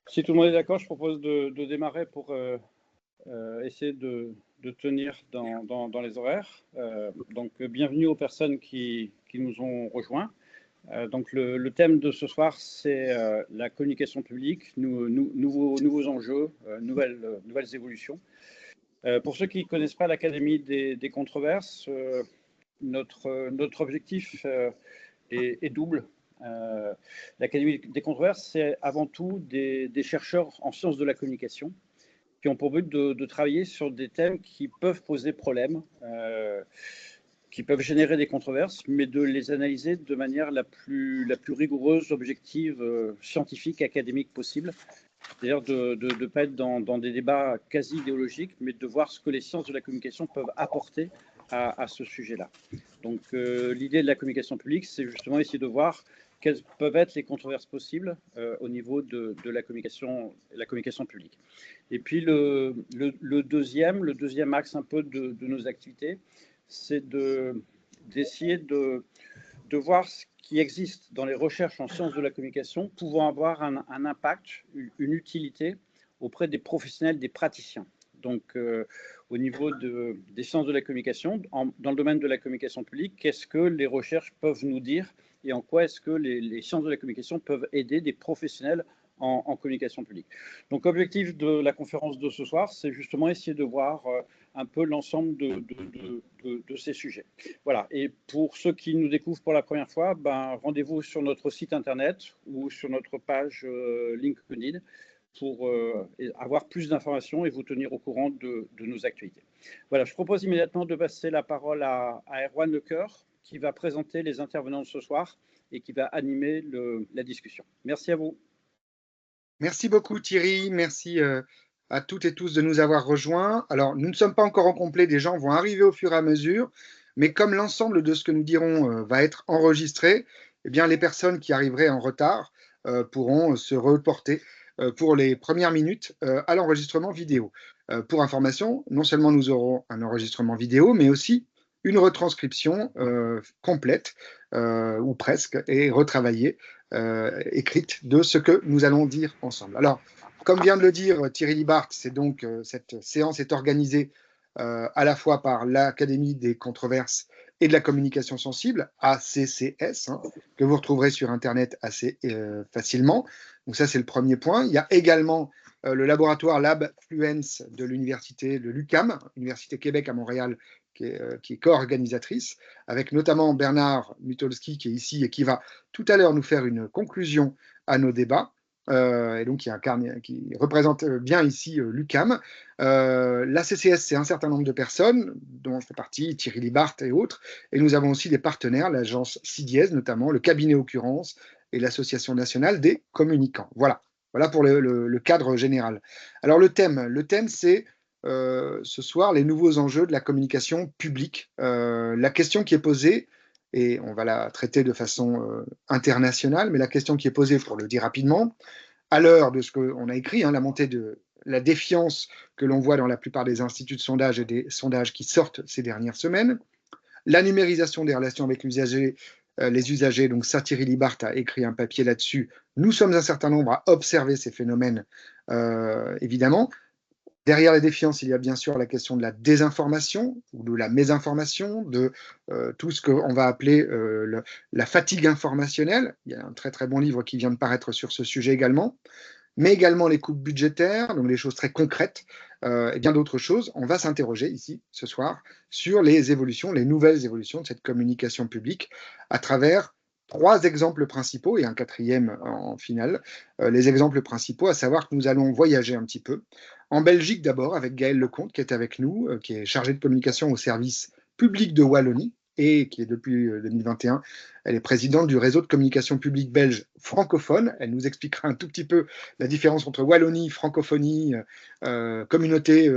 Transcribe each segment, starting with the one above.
Si tout le monde est d'accord, je propose de démarrer pour essayer de tenir dans les horaires. Donc, bienvenue aux personnes qui nous ont rejoints. Donc, le thème de ce soir, c'est la communication publique, nouveaux enjeux, nouvelles évolutions. Pour ceux qui ne connaissent pas l'Académie des controverses, notre objectif est double. L'Académie des controverses, c'est avant tout des chercheurs en sciences de la communication qui ont pour but de travailler sur des thèmes qui peuvent poser problème, qui peuvent générer des controverses, mais de les analyser de manière la plus rigoureuse, objective, scientifique, académique possible. C'est-à-dire de ne pas être dans des débats quasi idéologiques, mais de voir ce que les sciences de la communication peuvent apporter à ce sujet-là. Donc l'idée de la communication publique, c'est justement essayer de voir quelles peuvent être les controverses possibles au niveau de la communication publique. Et puis le deuxième axe un peu de nos activités, c'est d'essayer de voir ce qui existe dans les recherches en sciences de la communication pouvant avoir un impact, une utilité auprès des professionnels, des praticiens. Donc, au niveau des sciences de la communication, dans le domaine de la communication publique, qu'est-ce que les recherches peuvent nous dire et en quoi est-ce que les sciences de la communication peuvent aider des professionnels en communication publique. Donc, l'objectif de la conférence de ce soir, c'est justement essayer de voir un peu l'ensemble de ces sujets. Voilà, et pour ceux qui nous découvrent pour la première fois, rendez-vous sur notre site internet ou sur notre page LinkedIn pour avoir plus d'informations et vous tenir au courant de nos actualités. Voilà, je propose immédiatement de passer la parole à Erwan Lecoeur, qui va présenter les intervenants de ce soir et qui va animer la discussion. Merci à vous. Merci beaucoup Thierry, merci à toutes et tous de nous avoir rejoints. Alors, nous ne sommes pas encore en complet, des gens vont arriver au fur et à mesure, mais comme l'ensemble de ce que nous dirons va être enregistré, eh bien, les personnes qui arriveraient en retard pourront se reporter pour les premières minutes à l'enregistrement vidéo. Pour information, non seulement nous aurons un enregistrement vidéo, mais aussi une retranscription complète, ou presque, et retravaillée, écrite de ce que nous allons dire ensemble. Alors, comme vient de le dire Thierry Libart, c'est donc cette séance est organisée à la fois par l'Académie des controverses et de la communication sensible, ACCS, que vous retrouverez sur Internet assez facilement. Donc ça, c'est le premier point. Il y a également le laboratoire Lab Fluence de l'université de l'UQAM, Université Québec à Montréal, qui est co-organisatrice, avec notamment Bernard Mutolski qui est ici et qui va tout à l'heure nous faire une conclusion à nos débats. Et donc qui représente bien ici l'UQAM. La CCS, c'est un certain nombre de personnes, dont je fais partie, Thierry Libart et autres. Et nous avons aussi des partenaires, l'agence CIDIES notamment, le cabinet Occurrence et l'Association nationale des communicants. Voilà pour le cadre général. Alors le thème c'est ce soir les nouveaux enjeux de la communication publique. La question qui est posée, et on va la traiter de façon internationale, mais la question qui est posée, pour le dire rapidement, à l'heure de ce qu'on a écrit, la montée de la défiance que l'on voit dans la plupart des instituts de sondage et des sondages qui sortent ces dernières semaines, la numérisation des relations avec les usagers, donc Thierry Libart a écrit un papier là-dessus. Nous sommes un certain nombre à observer ces phénomènes, évidemment. Derrière la défiance, il y a bien sûr la question de la désinformation ou de la mésinformation, de tout ce qu'on va appeler la fatigue informationnelle. Il y a un très très bon livre qui vient de paraître sur ce sujet également, mais également les coupes budgétaires, donc les choses très concrètes et bien d'autres choses. On va s'interroger ici ce soir sur les évolutions, les nouvelles évolutions de cette communication publique à travers 3 exemples principaux et un quatrième en finale. Les exemples principaux, à savoir que nous allons voyager un petit peu. En Belgique d'abord, avec Gaëlle Lecomte, qui est avec nous, qui est chargée de communication au service public de Wallonie, et qui est depuis 2021, elle est présidente du réseau de communication publique belge francophone. Elle nous expliquera un tout petit peu la différence entre Wallonie, francophonie, communauté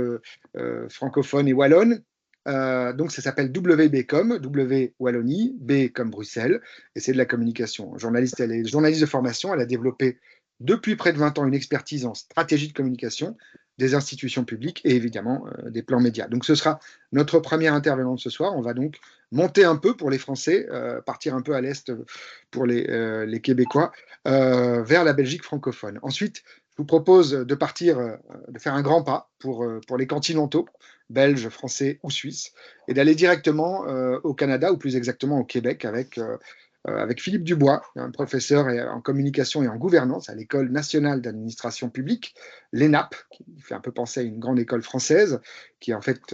francophone et wallonne. Donc ça s'appelle WBcom, W Wallonie, B comme Bruxelles, et c'est de la communication. Journaliste, elle est journaliste de formation, elle a développé depuis près de 20 ans une expertise en stratégie de communication des institutions publiques et évidemment des plans médias. Donc ce sera notre première intervenante ce soir. On va donc monter un peu pour les Français, partir un peu à l'est pour les Québécois, vers la Belgique francophone. Ensuite, je vous propose de partir, de faire un grand pas pour les continentaux, belges, français ou suisses, et d'aller directement au Canada, ou plus exactement au Québec, avec Philippe Dubois, un professeur en communication et en gouvernance à l'École nationale d'administration publique, l'ENAP, qui fait un peu penser à une grande école française, qui est en fait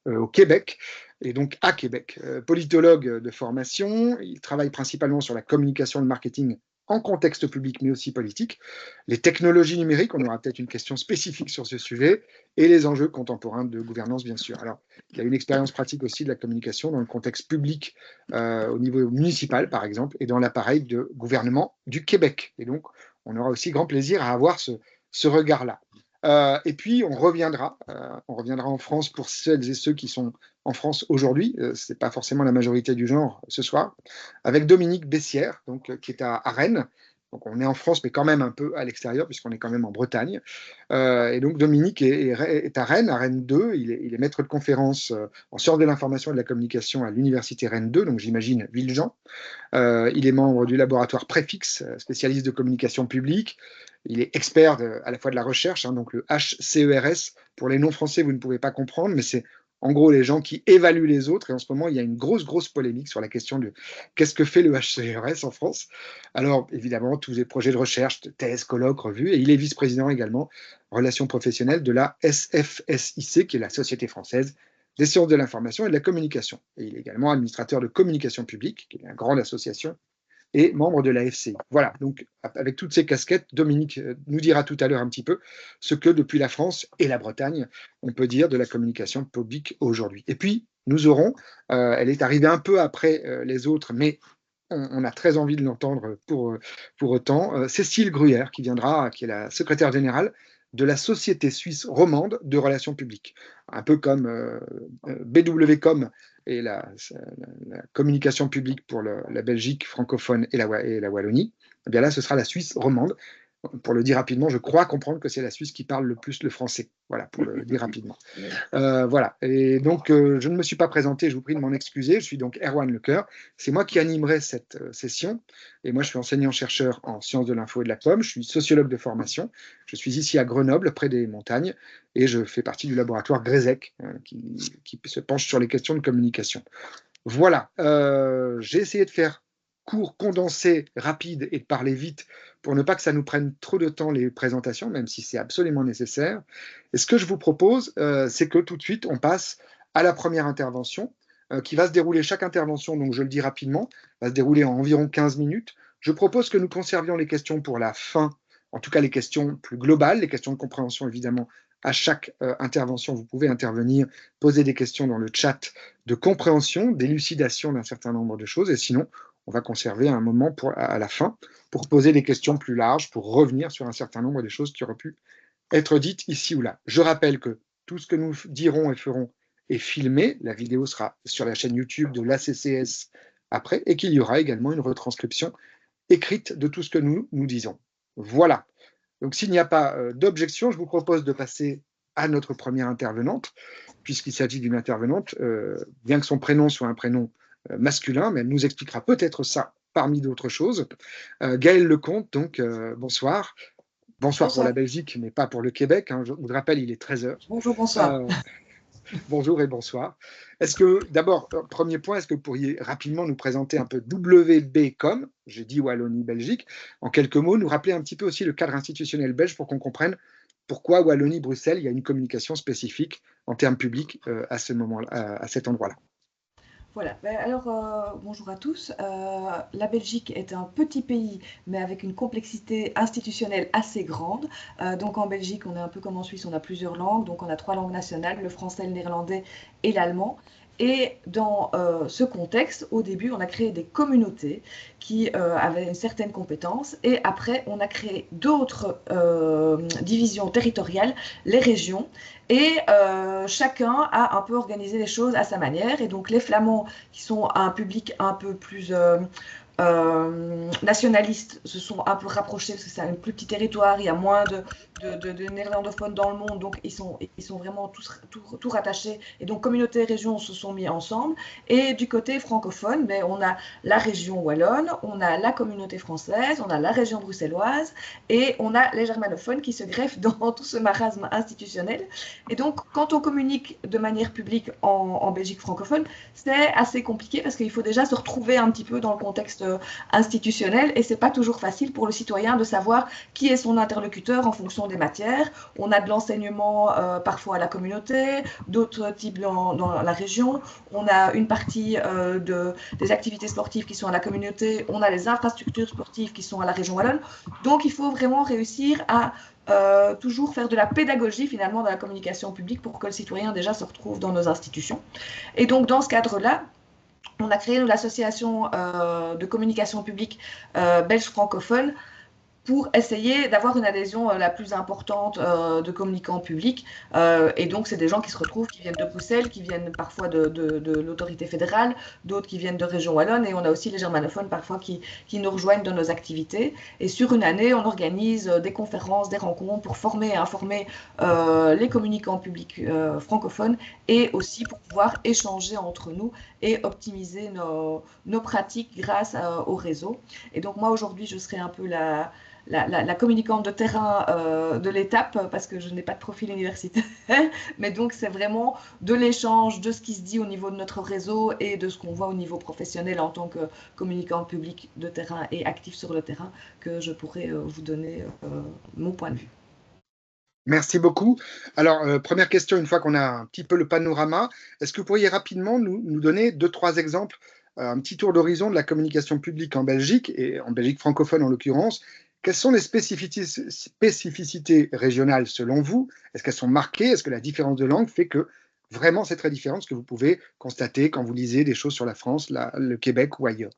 au Québec, et donc à Québec. Politologue de formation, il travaille principalement sur la communication et le marketing en contexte public, mais aussi politique, les technologies numériques, on aura peut-être une question spécifique sur ce sujet, et les enjeux contemporains de gouvernance, bien sûr. Alors, il y a une expérience pratique aussi de la communication dans le contexte public, au niveau municipal, par exemple, et dans l'appareil de gouvernement du Québec. Et donc, on aura aussi grand plaisir à avoir ce regard-là. Et puis, on reviendra en France pour celles et ceux qui sont en France aujourd'hui, ce n'est pas forcément la majorité du genre ce soir, avec Dominique Bessières, donc, qui est à Rennes. Donc on est en France, mais quand même un peu à l'extérieur, puisqu'on est quand même en Bretagne. Et donc Dominique est à Rennes 2. Il est maître de conférence en sciences de l'information et de la communication à l'université Rennes 2, donc j'imagine Villejean. Il est membre du laboratoire Préfixe, spécialiste de communication publique. Il est expert à la fois de la recherche, hein, donc le HCERS. Pour les non-français, vous ne pouvez pas comprendre, mais c'est en gros les gens qui évaluent les autres. Et en ce moment, il y a une grosse polémique sur la question de qu'est-ce que fait le HCERS en France. Alors, évidemment, tous les projets de recherche, de thèses, colloques, revues. Et il est vice-président également, relations professionnelles, de la SFSIC, qui est la Société française des sciences de l'information et de la communication. Et il est également administrateur de communication publique, qui est une grande association, et membre de la FCI. Voilà, donc avec toutes ces casquettes, Dominique nous dira tout à l'heure un petit peu ce que depuis la France et la Bretagne, on peut dire de la communication publique aujourd'hui. Et puis, nous aurons, elle est arrivée un peu après les autres, mais on a très envie de l'entendre pour autant, Cécile Gruyère, qui viendra, qui est la secrétaire générale de la Société suisse romande de relations publiques. Un peu comme BWCom et la communication publique pour la Belgique francophone et la Wallonie, eh bien là, ce sera la Suisse romande. Pour le dire rapidement, je crois comprendre que c'est la Suisse qui parle le plus le français. Voilà, pour le dire rapidement. Voilà. Et donc, je ne me suis pas présenté, je vous prie de m'en excuser. Je suis donc Erwan Lecoeur. C'est moi qui animerai cette session. Et moi, je suis enseignant-chercheur en sciences de l'info et de la com. Je suis sociologue de formation. Je suis ici à Grenoble, près des montagnes. Et je fais partie du laboratoire Grézec, qui se penche sur les questions de communication. Voilà. J'ai essayé de faire court, condensé, rapide et de parler vite pour ne pas que ça nous prenne trop de temps les présentations, même si c'est absolument nécessaire. Et ce que je vous propose, c'est que tout de suite, on passe à la première intervention, qui va se dérouler, chaque intervention, donc je le dis rapidement, va se dérouler en environ 15 minutes. Je propose que nous conservions les questions pour la fin, en tout cas les questions plus globales, les questions de compréhension évidemment. À chaque intervention, vous pouvez intervenir, poser des questions dans le chat de compréhension, d'élucidation d'un certain nombre de choses, et sinon, on va conserver un moment à la fin pour poser des questions plus larges, pour revenir sur un certain nombre de choses qui auraient pu être dites ici ou là. Je rappelle que tout ce que nous dirons et ferons est filmé, la vidéo sera sur la chaîne YouTube de l'ACCS après, et qu'il y aura également une retranscription écrite de tout ce que nous disons. Voilà. Donc s'il n'y a pas d'objection, je vous propose de passer à notre première intervenante, puisqu'il s'agit d'une intervenante, bien que son prénom soit un prénom masculin, mais elle nous expliquera peut-être ça parmi d'autres choses. Gaël Lecomte, donc bonsoir. Bonsoir pour la Belgique, mais pas pour le Québec. Hein. Je vous rappelle, il est 13h. Bonjour, bonsoir. Bonjour et bonsoir. Est-ce que, d'abord, premier point, est-ce que vous pourriez rapidement nous présenter un peu WBcom, j'ai dit Wallonie-Belgique, en quelques mots, nous rappeler un petit peu aussi le cadre institutionnel belge pour qu'on comprenne pourquoi Wallonie-Bruxelles, il y a une communication spécifique en termes publics à ce moment-là, à cet endroit-là. Voilà, alors bonjour à tous. La Belgique est un petit pays, mais avec une complexité institutionnelle assez grande. Donc en Belgique, on est un peu comme en Suisse, on a plusieurs langues. Donc on a 3 langues nationales, le français, le néerlandais et l'allemand. Et dans ce contexte, au début, on a créé des communautés qui avaient une certaine compétence. Et après, on a créé d'autres divisions territoriales, les régions. Et chacun a un peu organisé les choses à sa manière. Et donc les Flamands, qui sont un public un peu plus nationalistes se sont un peu rapprochés parce que c'est un plus petit territoire, il y a moins de néerlandophones dans le monde, donc ils sont vraiment tous rattachés. Et donc communautés et régions se sont mis ensemble. Et du côté francophone, on a la région wallonne, on a la communauté française, on a la région bruxelloise et on a les germanophones qui se greffent dans tout ce marasme institutionnel. Et donc quand on communique de manière publique en Belgique francophone, c'est assez compliqué parce qu'il faut déjà se retrouver un petit peu dans le contexte institutionnel et c'est pas toujours facile pour le citoyen de savoir qui est son interlocuteur en fonction des matières. On a de l'enseignement parfois à la communauté, d'autres types dans la région. On a une partie des activités sportives qui sont à la communauté. On a les infrastructures sportives qui sont à la région wallonne. Donc, il faut vraiment réussir à toujours faire de la pédagogie finalement dans la communication publique pour que le citoyen déjà se retrouve dans nos institutions. Et donc, dans ce cadre-là, on a créé l'association de communication publique belge francophone pour essayer d'avoir une adhésion la plus importante de communicants publics. Et donc, c'est des gens qui se retrouvent, qui viennent de Bruxelles, qui viennent parfois de l'autorité fédérale, d'autres qui viennent de région wallonne, et on a aussi les germanophones parfois qui nous rejoignent dans nos activités. Et sur une année, on organise des conférences, des rencontres pour former et informer les communicants publics francophones et aussi pour pouvoir échanger entre nous et optimiser nos pratiques grâce au réseau. Et donc, moi, aujourd'hui, je serai un peu la communicante de terrain de l'étape parce que je n'ai pas de profil universitaire, mais donc c'est vraiment de l'échange, de ce qui se dit au niveau de notre réseau et de ce qu'on voit au niveau professionnel en tant que communicant public de terrain et actif sur le terrain que je pourrais vous donner mon point de vue. Merci beaucoup. Alors, première question, une fois qu'on a un petit peu le panorama, est-ce que vous pourriez rapidement nous donner 2-3 exemples, un petit tour d'horizon de la communication publique en Belgique, et en Belgique francophone en l'occurrence? Quelles sont les spécificités régionales selon vous? Est-ce qu'elles sont marquées? Est-ce que la différence de langue fait que vraiment c'est très différent de ce que vous pouvez constater quand vous lisez des choses sur la France, le Québec ou ailleurs?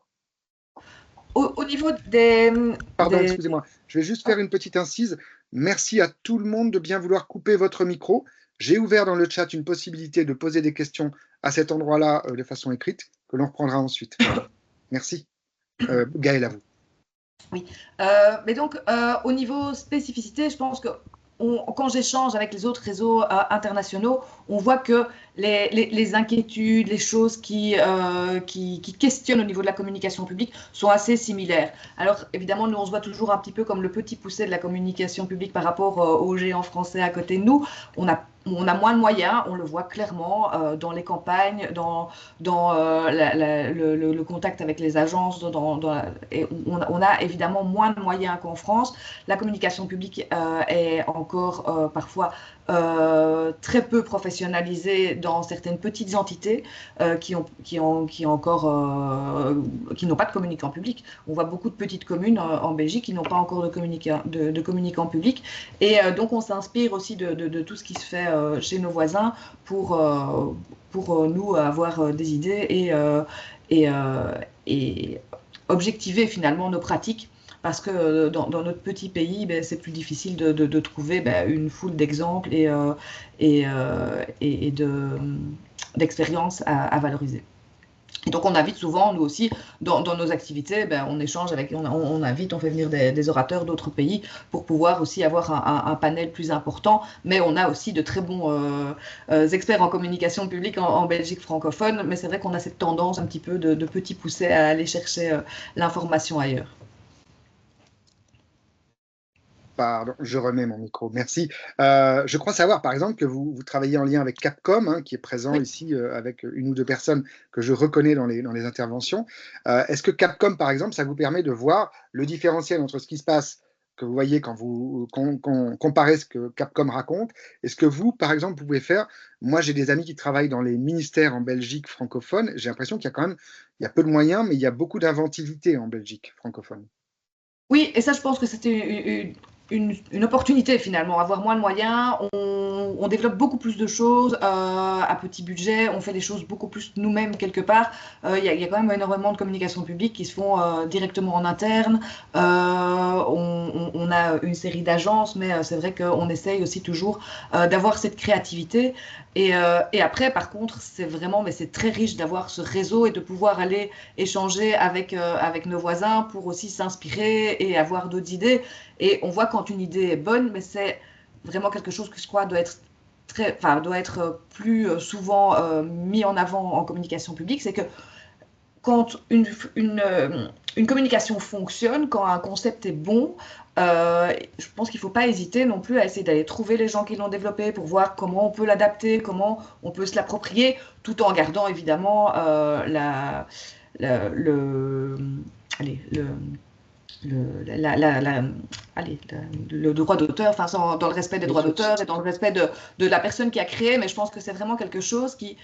Au niveau des... Pardon, excusez-moi, je vais juste faire une petite incise. Merci à tout le monde de bien vouloir couper votre micro. J'ai ouvert dans le chat une possibilité de poser des questions à cet endroit-là de façon écrite, que l'on reprendra ensuite. Merci. Gaëlle, à vous. Oui, mais donc au niveau spécificité, je pense que quand j'échange avec les autres réseaux internationaux, on voit que les inquiétudes, les choses qui questionnent au niveau de la communication publique sont assez similaires. Alors évidemment, nous on se voit toujours un petit peu comme le petit poucet de la communication publique par rapport aux géants français à côté de nous. On a moins de moyens, on le voit clairement dans les campagnes, dans le contact avec les agences. Et on a évidemment moins de moyens qu'en France. La communication publique est encore parfois très peu professionnalisée dans certaines petites entités qui n'ont pas de communicants publics. On voit beaucoup de petites communes en Belgique qui n'ont pas encore de communicants publics. Et donc, on s'inspire aussi de tout ce qui se fait chez nos voisins pour nous avoir des idées et objectiver finalement nos pratiques. Parce que dans notre petit pays, c'est plus difficile de trouver une foule d'exemples et d'expériences à valoriser. Et donc on invite souvent, nous aussi, dans nos activités, on échange avec, on invite, on fait venir des orateurs d'autres pays pour pouvoir aussi avoir un panel plus important. Mais on a aussi de très bons experts en communication publique en Belgique francophone. Mais c'est vrai qu'on a cette tendance un petit peu de petits poussés à aller chercher l'information ailleurs. Pardon, je remets mon micro, merci. Je crois savoir, par exemple, que vous travaillez en lien avec Capcom, qui est présent ici avec une ou deux personnes que je reconnais dans les interventions. Est-ce que Capcom, par exemple, ça vous permet de voir le différentiel entre ce qui se passe, que vous voyez quand vous comparez ce que Capcom raconte, et ce que vous, par exemple, vous pouvez faire? Moi, j'ai des amis qui travaillent dans les ministères en Belgique francophone. J'ai l'impression qu'il y a quand même peu de moyens, mais il y a beaucoup d'inventivité en Belgique francophone. Oui, et ça, je pense que c'était une opportunité finalement, avoir moins de moyens. on développe beaucoup plus de choses à petit budget, on fait les choses beaucoup plus nous-mêmes quelque part. Il y a quand même énormément de communication publique qui se font directement en interne. On a une série d'agences, mais c'est vrai qu'on essaye aussi toujours d'avoir cette créativité. Et après, par contre, c'est très riche d'avoir ce réseau et de pouvoir aller échanger avec nos voisins pour aussi s'inspirer et avoir d'autres idées. Et on voit quand une idée est bonne, mais c'est vraiment quelque chose que je crois doit être plus souvent mis en avant en communication publique. C'est que quand une communication fonctionne, quand un concept est bon, je pense qu'il ne faut pas hésiter non plus à essayer d'aller trouver les gens qui l'ont développé pour voir comment on peut l'adapter, comment on peut se l'approprier, tout en gardant évidemment le droit d'auteur, dans le respect des droits d'auteur et dans le respect de la personne qui a créé. Mais je pense que c'est vraiment quelque chose qui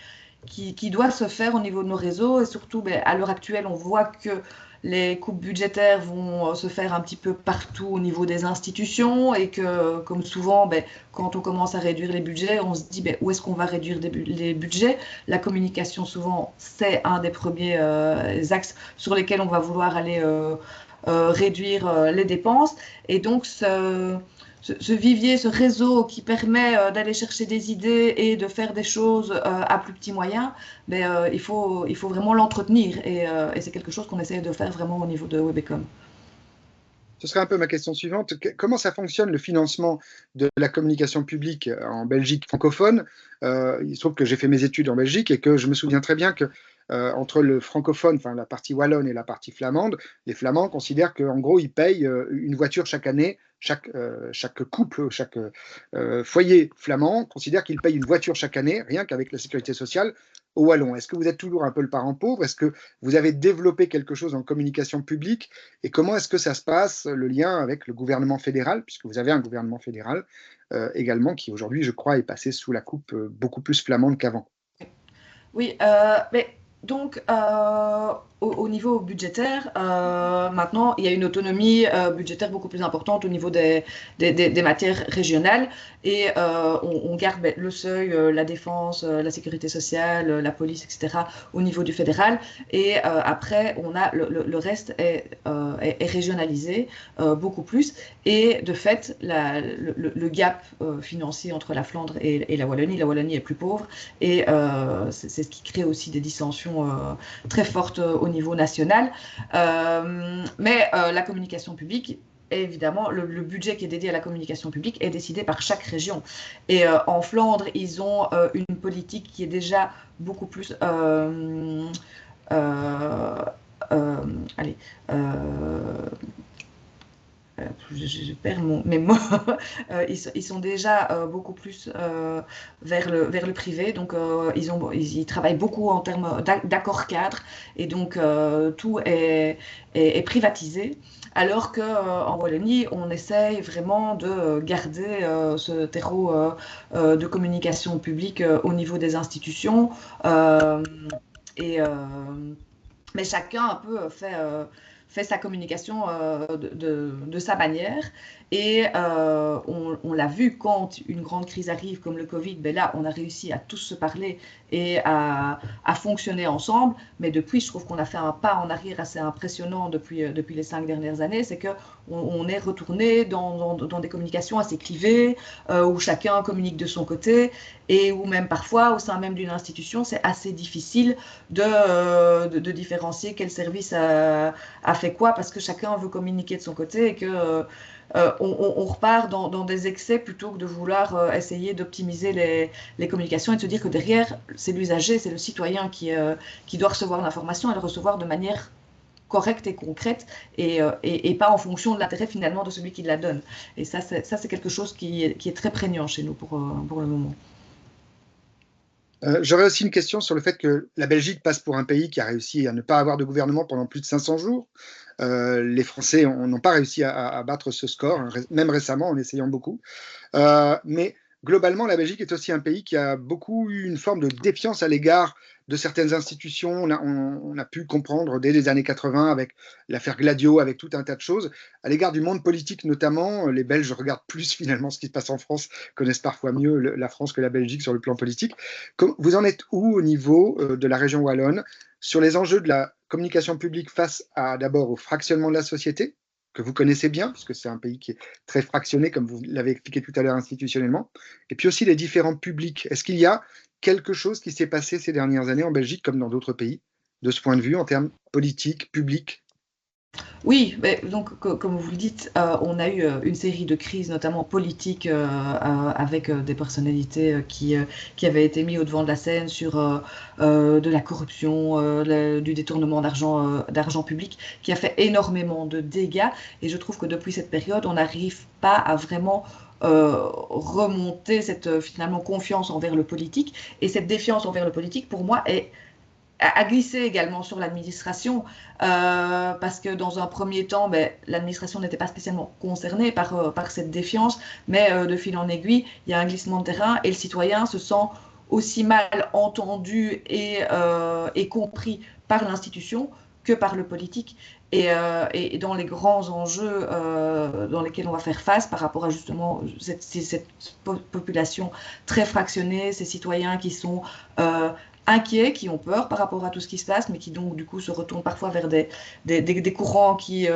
doit se faire au niveau de nos réseaux. Et surtout, à l'heure actuelle, on voit que les coupes budgétaires vont se faire un petit peu partout au niveau des institutions et que, comme souvent, quand on commence à réduire les budgets, on se dit où est-ce qu'on va réduire les budgets. La communication, souvent, c'est un des premiers axes sur lesquels on va vouloir aller réduire les dépenses. Et donc, ce vivier, ce réseau qui permet d'aller chercher des idées et de faire des choses à plus petits moyens, il faut vraiment l'entretenir. Et c'est quelque chose qu'on essaie de faire vraiment au niveau de Webecom. Ce serait un peu ma question suivante. Comment ça fonctionne le financement de la communication publique en Belgique francophone? Il se trouve que j'ai fait mes études en Belgique et que je me souviens très bien que entre le francophone, enfin la partie wallonne et la partie flamande, les Flamands considèrent qu'en gros, ils payent une voiture chaque année. Chaque couple, chaque foyer flamand considère qu'il paye une voiture chaque année, rien qu'avec la sécurité sociale, au Wallon. Est-ce que vous êtes toujours un peu le parent pauvre? Est-ce que vous avez développé quelque chose en communication publique? Et comment est-ce que ça se passe, le lien avec le gouvernement fédéral, puisque vous avez un gouvernement fédéral également, qui aujourd'hui, je crois, est passé sous la coupe beaucoup plus flamande qu'avant? Oui, mais donc au niveau budgétaire, maintenant, il y a une autonomie budgétaire beaucoup plus importante au niveau des matières régionales et on garde le seuil, la défense, la sécurité sociale, la police, etc. au niveau du fédéral et après, on a le reste est régionalisé beaucoup plus et de fait, le gap financier entre la Flandre et la Wallonie est plus pauvre et c'est ce qui crée aussi des dissensions très fortes au niveau national. Mais la communication publique, évidemment, le budget qui est dédié à la communication publique est décidé par chaque région. Et en Flandre, ils ont une politique qui est déjà beaucoup plus... je perds mes mots. Ils sont déjà beaucoup plus vers le privé, donc ils travaillent beaucoup en termes d'accords cadres et donc tout est privatisé. Alors qu'en Wallonie, on essaye vraiment de garder ce terreau de communication publique au niveau des institutions. Mais chacun un peu fait sa communication de sa manière. Et on l'a vu quand une grande crise arrive comme le Covid, là, on a réussi à tous se parler et à fonctionner ensemble. Mais depuis, je trouve qu'on a fait un pas en arrière assez impressionnant depuis les 5 dernières années. C'est qu'on est retourné dans des communications assez clivées, où chacun communique de son côté et où même parfois, au sein même d'une institution, c'est assez difficile de différencier quel service a fait quoi parce que chacun veut communiquer de son côté et que on repart dans des excès plutôt que de vouloir essayer d'optimiser les communications et de se dire que derrière, c'est l'usager, c'est le citoyen qui doit recevoir l'information et le recevoir de manière correcte et concrète et pas en fonction de l'intérêt finalement de celui qui la donne. Et ça, c'est quelque chose qui est très prégnant chez nous pour le moment. J'aurais aussi une question sur le fait que la Belgique passe pour un pays qui a réussi à ne pas avoir de gouvernement pendant plus de 500 jours. Les Français n'ont pas réussi à battre ce score, même récemment en essayant beaucoup. Mais globalement, la Belgique est aussi un pays qui a beaucoup eu une forme de défiance à l'égard de certaines institutions. On a pu comprendre dès les années 80 avec l'affaire Gladio, avec tout un tas de choses, à l'égard du monde politique notamment. Les Belges regardent plus finalement ce qui se passe en France, connaissent parfois mieux la France que la Belgique sur le plan politique. Vous en êtes où au niveau de la région wallonne sur les enjeux de la communication publique face d'abord au fractionnement de la société, que vous connaissez bien, puisque c'est un pays qui est très fractionné, comme vous l'avez expliqué tout à l'heure institutionnellement, et puis aussi les différents publics. Est-ce qu'il y a quelque chose qui s'est passé ces dernières années en Belgique, comme dans d'autres pays, de ce point de vue, en termes politiques, publics? Oui, mais donc comme vous le dites, on a eu une série de crises, notamment politiques, avec des personnalités qui avaient été mises au devant de la scène sur de la corruption, du détournement d'argent public, qui a fait énormément de dégâts. Et je trouve que depuis cette période, on n'arrive pas à vraiment remonter cette finalement confiance envers le politique. Et cette défiance envers le politique, pour moi, a glissé également sur l'administration, parce que dans un premier temps, l'administration n'était pas spécialement concernée par cette défiance, mais de fil en aiguille, il y a un glissement de terrain et le citoyen se sent aussi mal entendu et compris par l'institution que par le politique. Et dans les grands enjeux dans lesquels on va faire face par rapport à justement cette population très fractionnée, ces citoyens qui sont inquiets, qui ont peur par rapport à tout ce qui se passe, mais qui donc du coup se retournent parfois vers des courants qui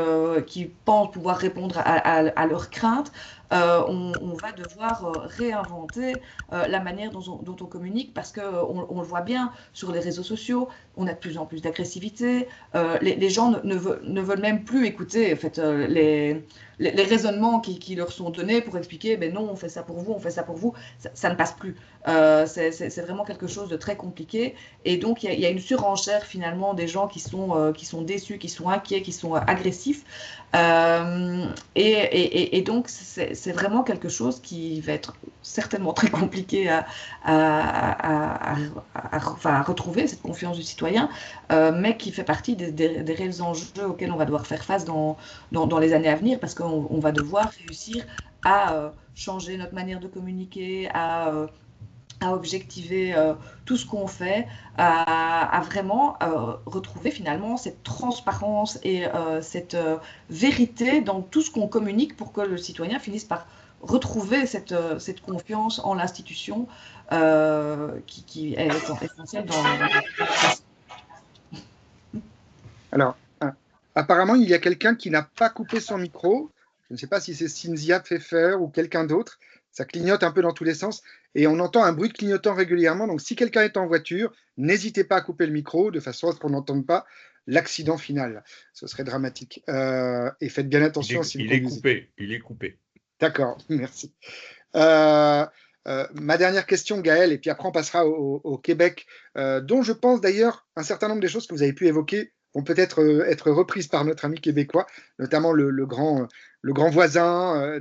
pensent pouvoir répondre à leurs craintes. On va devoir réinventer la manière dont on communique, parce qu'on le voit bien sur les réseaux sociaux, on a de plus en plus d'agressivité, les gens ne veulent même plus écouter en fait, les raisonnements qui leur sont donnés pour expliquer non, on fait ça pour vous, on fait ça pour vous, ça ne passe plus. C'est vraiment quelque chose de très compliqué, et donc il y a une surenchère finalement des gens qui sont déçus, qui sont inquiets, qui sont agressifs, et donc c'est vraiment quelque chose qui va être certainement très compliqué à retrouver, cette confiance du citoyen, mais qui fait partie des réels enjeux auxquels on va devoir faire face dans les années à venir, parce qu'on va devoir réussir à changer notre manière de communiquer, à objectiver tout ce qu'on fait, à vraiment retrouver finalement cette transparence et cette vérité dans tout ce qu'on communique, pour que le citoyen finisse par retrouver cette confiance en l'institution qui est essentielle dans Alors, apparemment, il y a quelqu'un qui n'a pas coupé son micro. Je ne sais pas si c'est Cynthia Pfeffer ou quelqu'un d'autre. Ça clignote un peu dans tous les sens et on entend un bruit de clignotant régulièrement. Donc, si quelqu'un est en voiture, n'hésitez pas à couper le micro de façon à ce qu'on n'entende pas l'accident final. Ce serait dramatique. Et faites bien attention si vous conduisez. Il est coupé. D'accord, merci. Ma dernière question, Gaël, et puis après on passera au Québec, dont je pense d'ailleurs un certain nombre des choses que vous avez pu évoquer vont peut-être être reprises par notre ami québécois, notamment le grand voisin,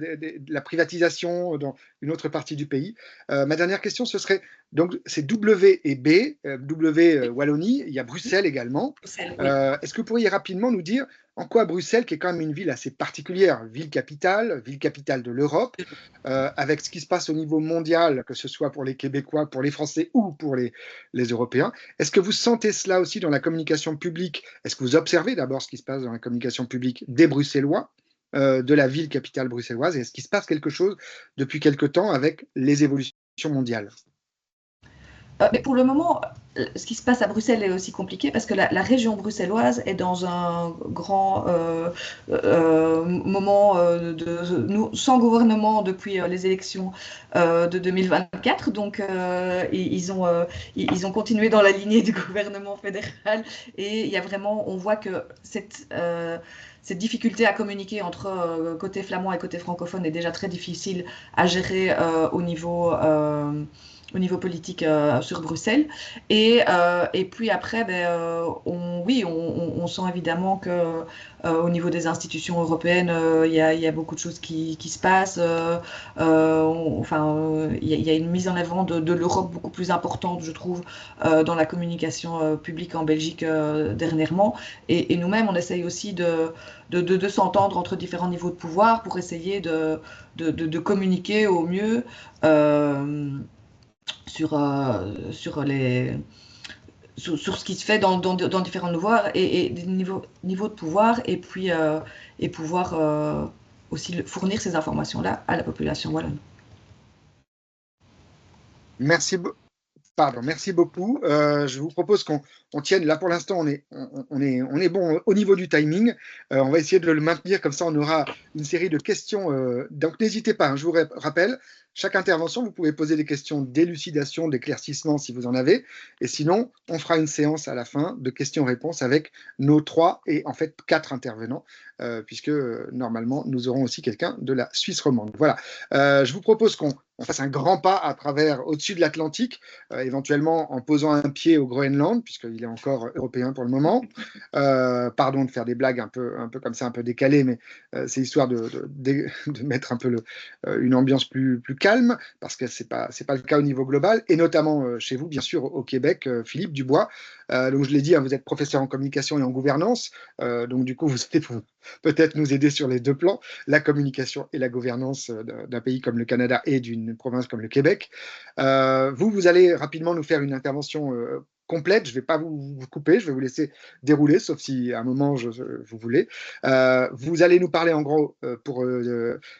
la privatisation dans une autre partie du pays. Ma dernière question, ce serait, donc c'est W et B, W Wallonie, il y a Bruxelles également. Bruxelles, oui. Est-ce que vous pourriez rapidement nous dire en quoi Bruxelles, qui est quand même une ville assez particulière, ville capitale de l'Europe, avec ce qui se passe au niveau mondial, que ce soit pour les Québécois, pour les Français ou pour les Européens, est-ce que vous sentez cela aussi dans la communication publique? Est-ce que vous observez d'abord ce qui se passe dans la communication publique des Bruxellois, de la ville capitale bruxelloise, et est-ce qu'il se passe quelque chose depuis quelque temps avec les évolutions mondiales? Mais pour le moment, ce qui se passe à Bruxelles est aussi compliqué, parce que la région bruxelloise est dans un grand moment sans gouvernement depuis les élections de 2024. Donc, ils ont continué dans la lignée du gouvernement fédéral. Et il y a vraiment, on voit que cette difficulté à communiquer entre côté flamand et côté francophone est déjà très difficile à gérer au niveau au niveau politique sur Bruxelles. Et puis après, on sent évidemment que au niveau des institutions européennes, il y a beaucoup de choses qui se passent. Il y a une mise en avant de l'Europe beaucoup plus importante, je trouve, dans la communication publique en Belgique dernièrement. Et nous-mêmes, on essaye aussi de s'entendre entre différents niveaux de pouvoir pour essayer de communiquer au mieux sur ce qui se fait dans différents niveaux de pouvoir et pouvoir aussi fournir ces informations-là à la population wallonne. Merci beaucoup. Je vous propose qu'on tienne. Là, pour l'instant, on est bon au niveau du timing. On va essayer de le maintenir. Comme ça, on aura une série de questions. Donc, n'hésitez pas. Je vous rappelle, chaque intervention, vous pouvez poser des questions d'élucidation, d'éclaircissement si vous en avez. Et sinon, on fera une séance à la fin de questions-réponses avec nos 3 et en fait 4 intervenants, puisque normalement, nous aurons aussi quelqu'un de la Suisse romande. Voilà. Je vous propose qu'on fasse un grand pas au-dessus de l'Atlantique, éventuellement en posant un pied au Groenland, puisqu'il est encore européen pour le moment. Pardon de faire des blagues un peu comme ça, un peu décalées, mais c'est histoire de mettre un peu une ambiance plus calme, parce que c'est pas le cas au niveau global, et notamment chez vous, bien sûr, au Québec, Philippe Dubois. Donc je l'ai dit, hein, vous êtes professeur en communication et en gouvernance, donc du coup, vous allez peut-être nous aider sur les 2 plans, la communication et la gouvernance d'un pays comme le Canada et d'une province comme le Québec. Vous allez rapidement nous faire une intervention complète. Je ne vais pas vous couper, je vais vous laisser dérouler, sauf si à un moment vous voulez. Vous allez nous parler en gros pour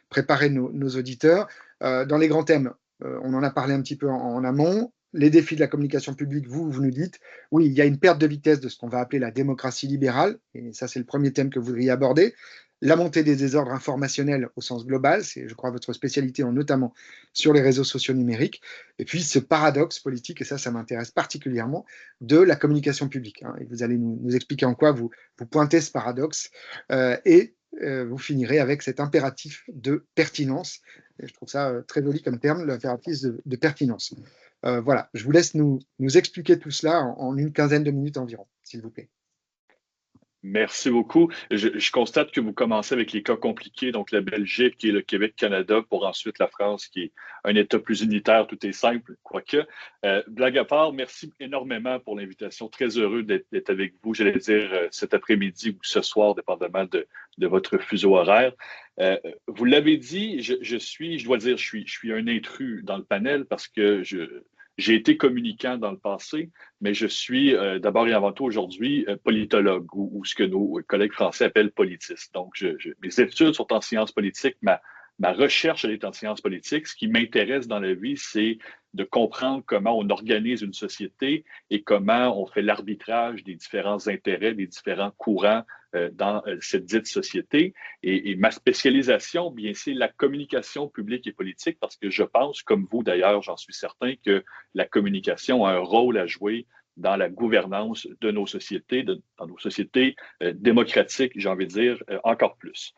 préparer nos auditeurs dans les grands thèmes. On en a parlé un petit peu en amont. Les défis de la communication publique, vous nous dites, oui, il y a une perte de vitesse de ce qu'on va appeler la démocratie libérale, et ça c'est le premier thème que vous voudriez aborder. La montée des désordres informationnels au sens global, c'est, je crois, votre spécialité, notamment sur les réseaux sociaux numériques. Et puis, ce paradoxe politique, et ça m'intéresse particulièrement, de la communication publique. Et vous allez nous expliquer en quoi vous pointez ce paradoxe. Vous finirez avec cet impératif de pertinence. Et je trouve ça très joli comme terme, l'impératif de pertinence. Voilà, je vous laisse nous expliquer tout cela en une quinzaine de minutes environ, s'il vous plaît. Merci beaucoup. Je constate que vous commencez avec les cas compliqués, donc la Belgique et le Québec-Canada, pour ensuite la France, qui est un État plus unitaire, tout est simple, quoique. Blague à part, merci énormément pour l'invitation. Très heureux d'être avec vous, j'allais dire, cet après-midi ou ce soir, dépendamment de votre fuseau horaire. Vous l'avez dit, je dois dire, je suis un intrus dans le panel parce que j'ai été communicant dans le passé, mais je suis d'abord et avant tout aujourd'hui politologue ou ce que nos collègues français appellent politiste. Donc, mes études sont en sciences politiques, ma recherche elle est en sciences politiques. Ce qui m'intéresse dans la vie, c'est de comprendre comment on organise une société et comment on fait l'arbitrage des différents intérêts, des différents courants dans cette dite société. Et ma spécialisation, bien, c'est la communication publique et politique parce que je pense, comme vous d'ailleurs, j'en suis certain, que la communication a un rôle à jouer dans la gouvernance de nos sociétés, dans nos sociétés démocratiques, j'ai envie de dire, encore plus.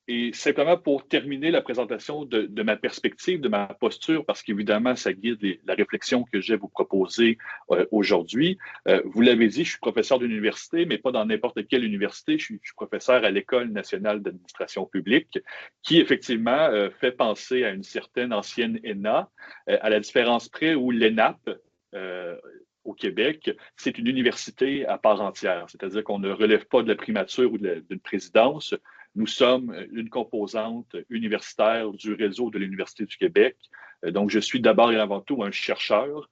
Et simplement pour terminer la présentation de ma perspective, de ma posture, parce qu'évidemment, ça guide la réflexion que je vais vous proposer aujourd'hui. Vous l'avez dit, je suis professeur d'université, mais pas dans n'importe quelle université. Je suis professeur à l'École nationale d'administration publique, qui effectivement fait penser à une certaine ancienne ENA, à la différence près où l'ENAP, au Québec, c'est une université à part entière, c'est-à-dire qu'on ne relève pas de la primature ou d'une présidence. Nous sommes une composante universitaire du réseau de l'Université du Québec. Donc, je suis d'abord et avant tout un chercheur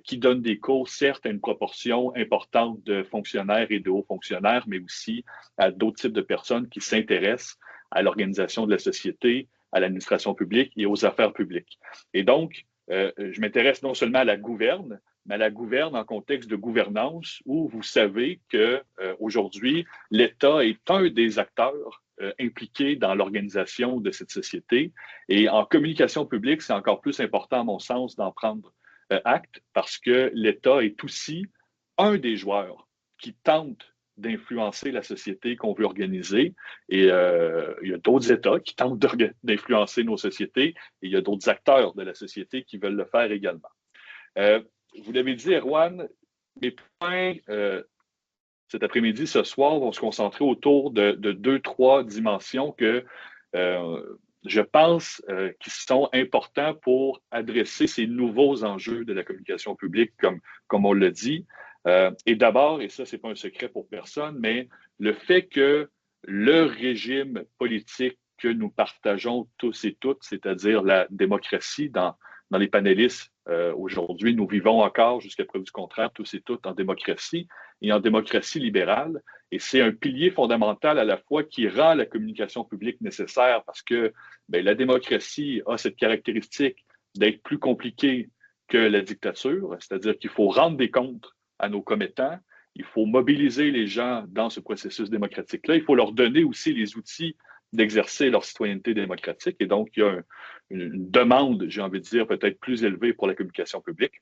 qui donne des cours, certes, à une proportion importante de fonctionnaires et de hauts fonctionnaires, mais aussi à d'autres types de personnes qui s'intéressent à l'organisation de la société, à l'administration publique et aux affaires publiques. Et donc, je m'intéresse non seulement à la gouverne, mais à la gouverne en contexte de gouvernance où vous savez qu'aujourd'hui, l'État est un des acteurs impliqués dans l'organisation de cette société. Et en communication publique, c'est encore plus important, à mon sens, d'en prendre acte parce que l'État est aussi un des joueurs qui tente d'influencer la société qu'on veut organiser. Et il y a d'autres États qui tentent d'influencer nos sociétés et il y a d'autres acteurs de la société qui veulent le faire également. Vous l'avez dit, Erwan, mes points cet après-midi, ce soir, vont se concentrer autour de 2-3 dimensions que je pense qui sont importants pour adresser ces nouveaux enjeux de la communication publique, comme on l'a dit. Et d'abord, et ça, ce n'est pas un secret pour personne, mais le fait que le régime politique que nous partageons tous et toutes, c'est-à-dire la démocratie, dans les panélistes aujourd'hui, nous vivons encore, jusqu'à preuve du contraire, tous et toutes en démocratie et en démocratie libérale. Et c'est un pilier fondamental à la fois qui rend la communication publique nécessaire parce que la démocratie a cette caractéristique d'être plus compliquée que la dictature, c'est-à-dire qu'il faut rendre des comptes à nos commettants, il faut mobiliser les gens dans ce processus démocratique-là, il faut leur donner aussi les outils d'exercer leur citoyenneté démocratique. Et donc, il y a une demande, j'ai envie de dire, peut-être plus élevée pour la communication publique.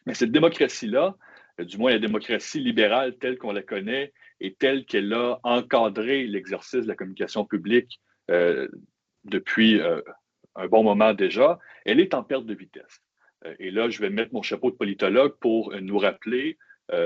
Mais cette démocratie-là, du moins la démocratie libérale telle qu'on la connaît et telle qu'elle a encadré l'exercice de la communication publique depuis un bon moment déjà, elle est en perte de vitesse. Et là, je vais mettre mon chapeau de politologue pour nous rappeler,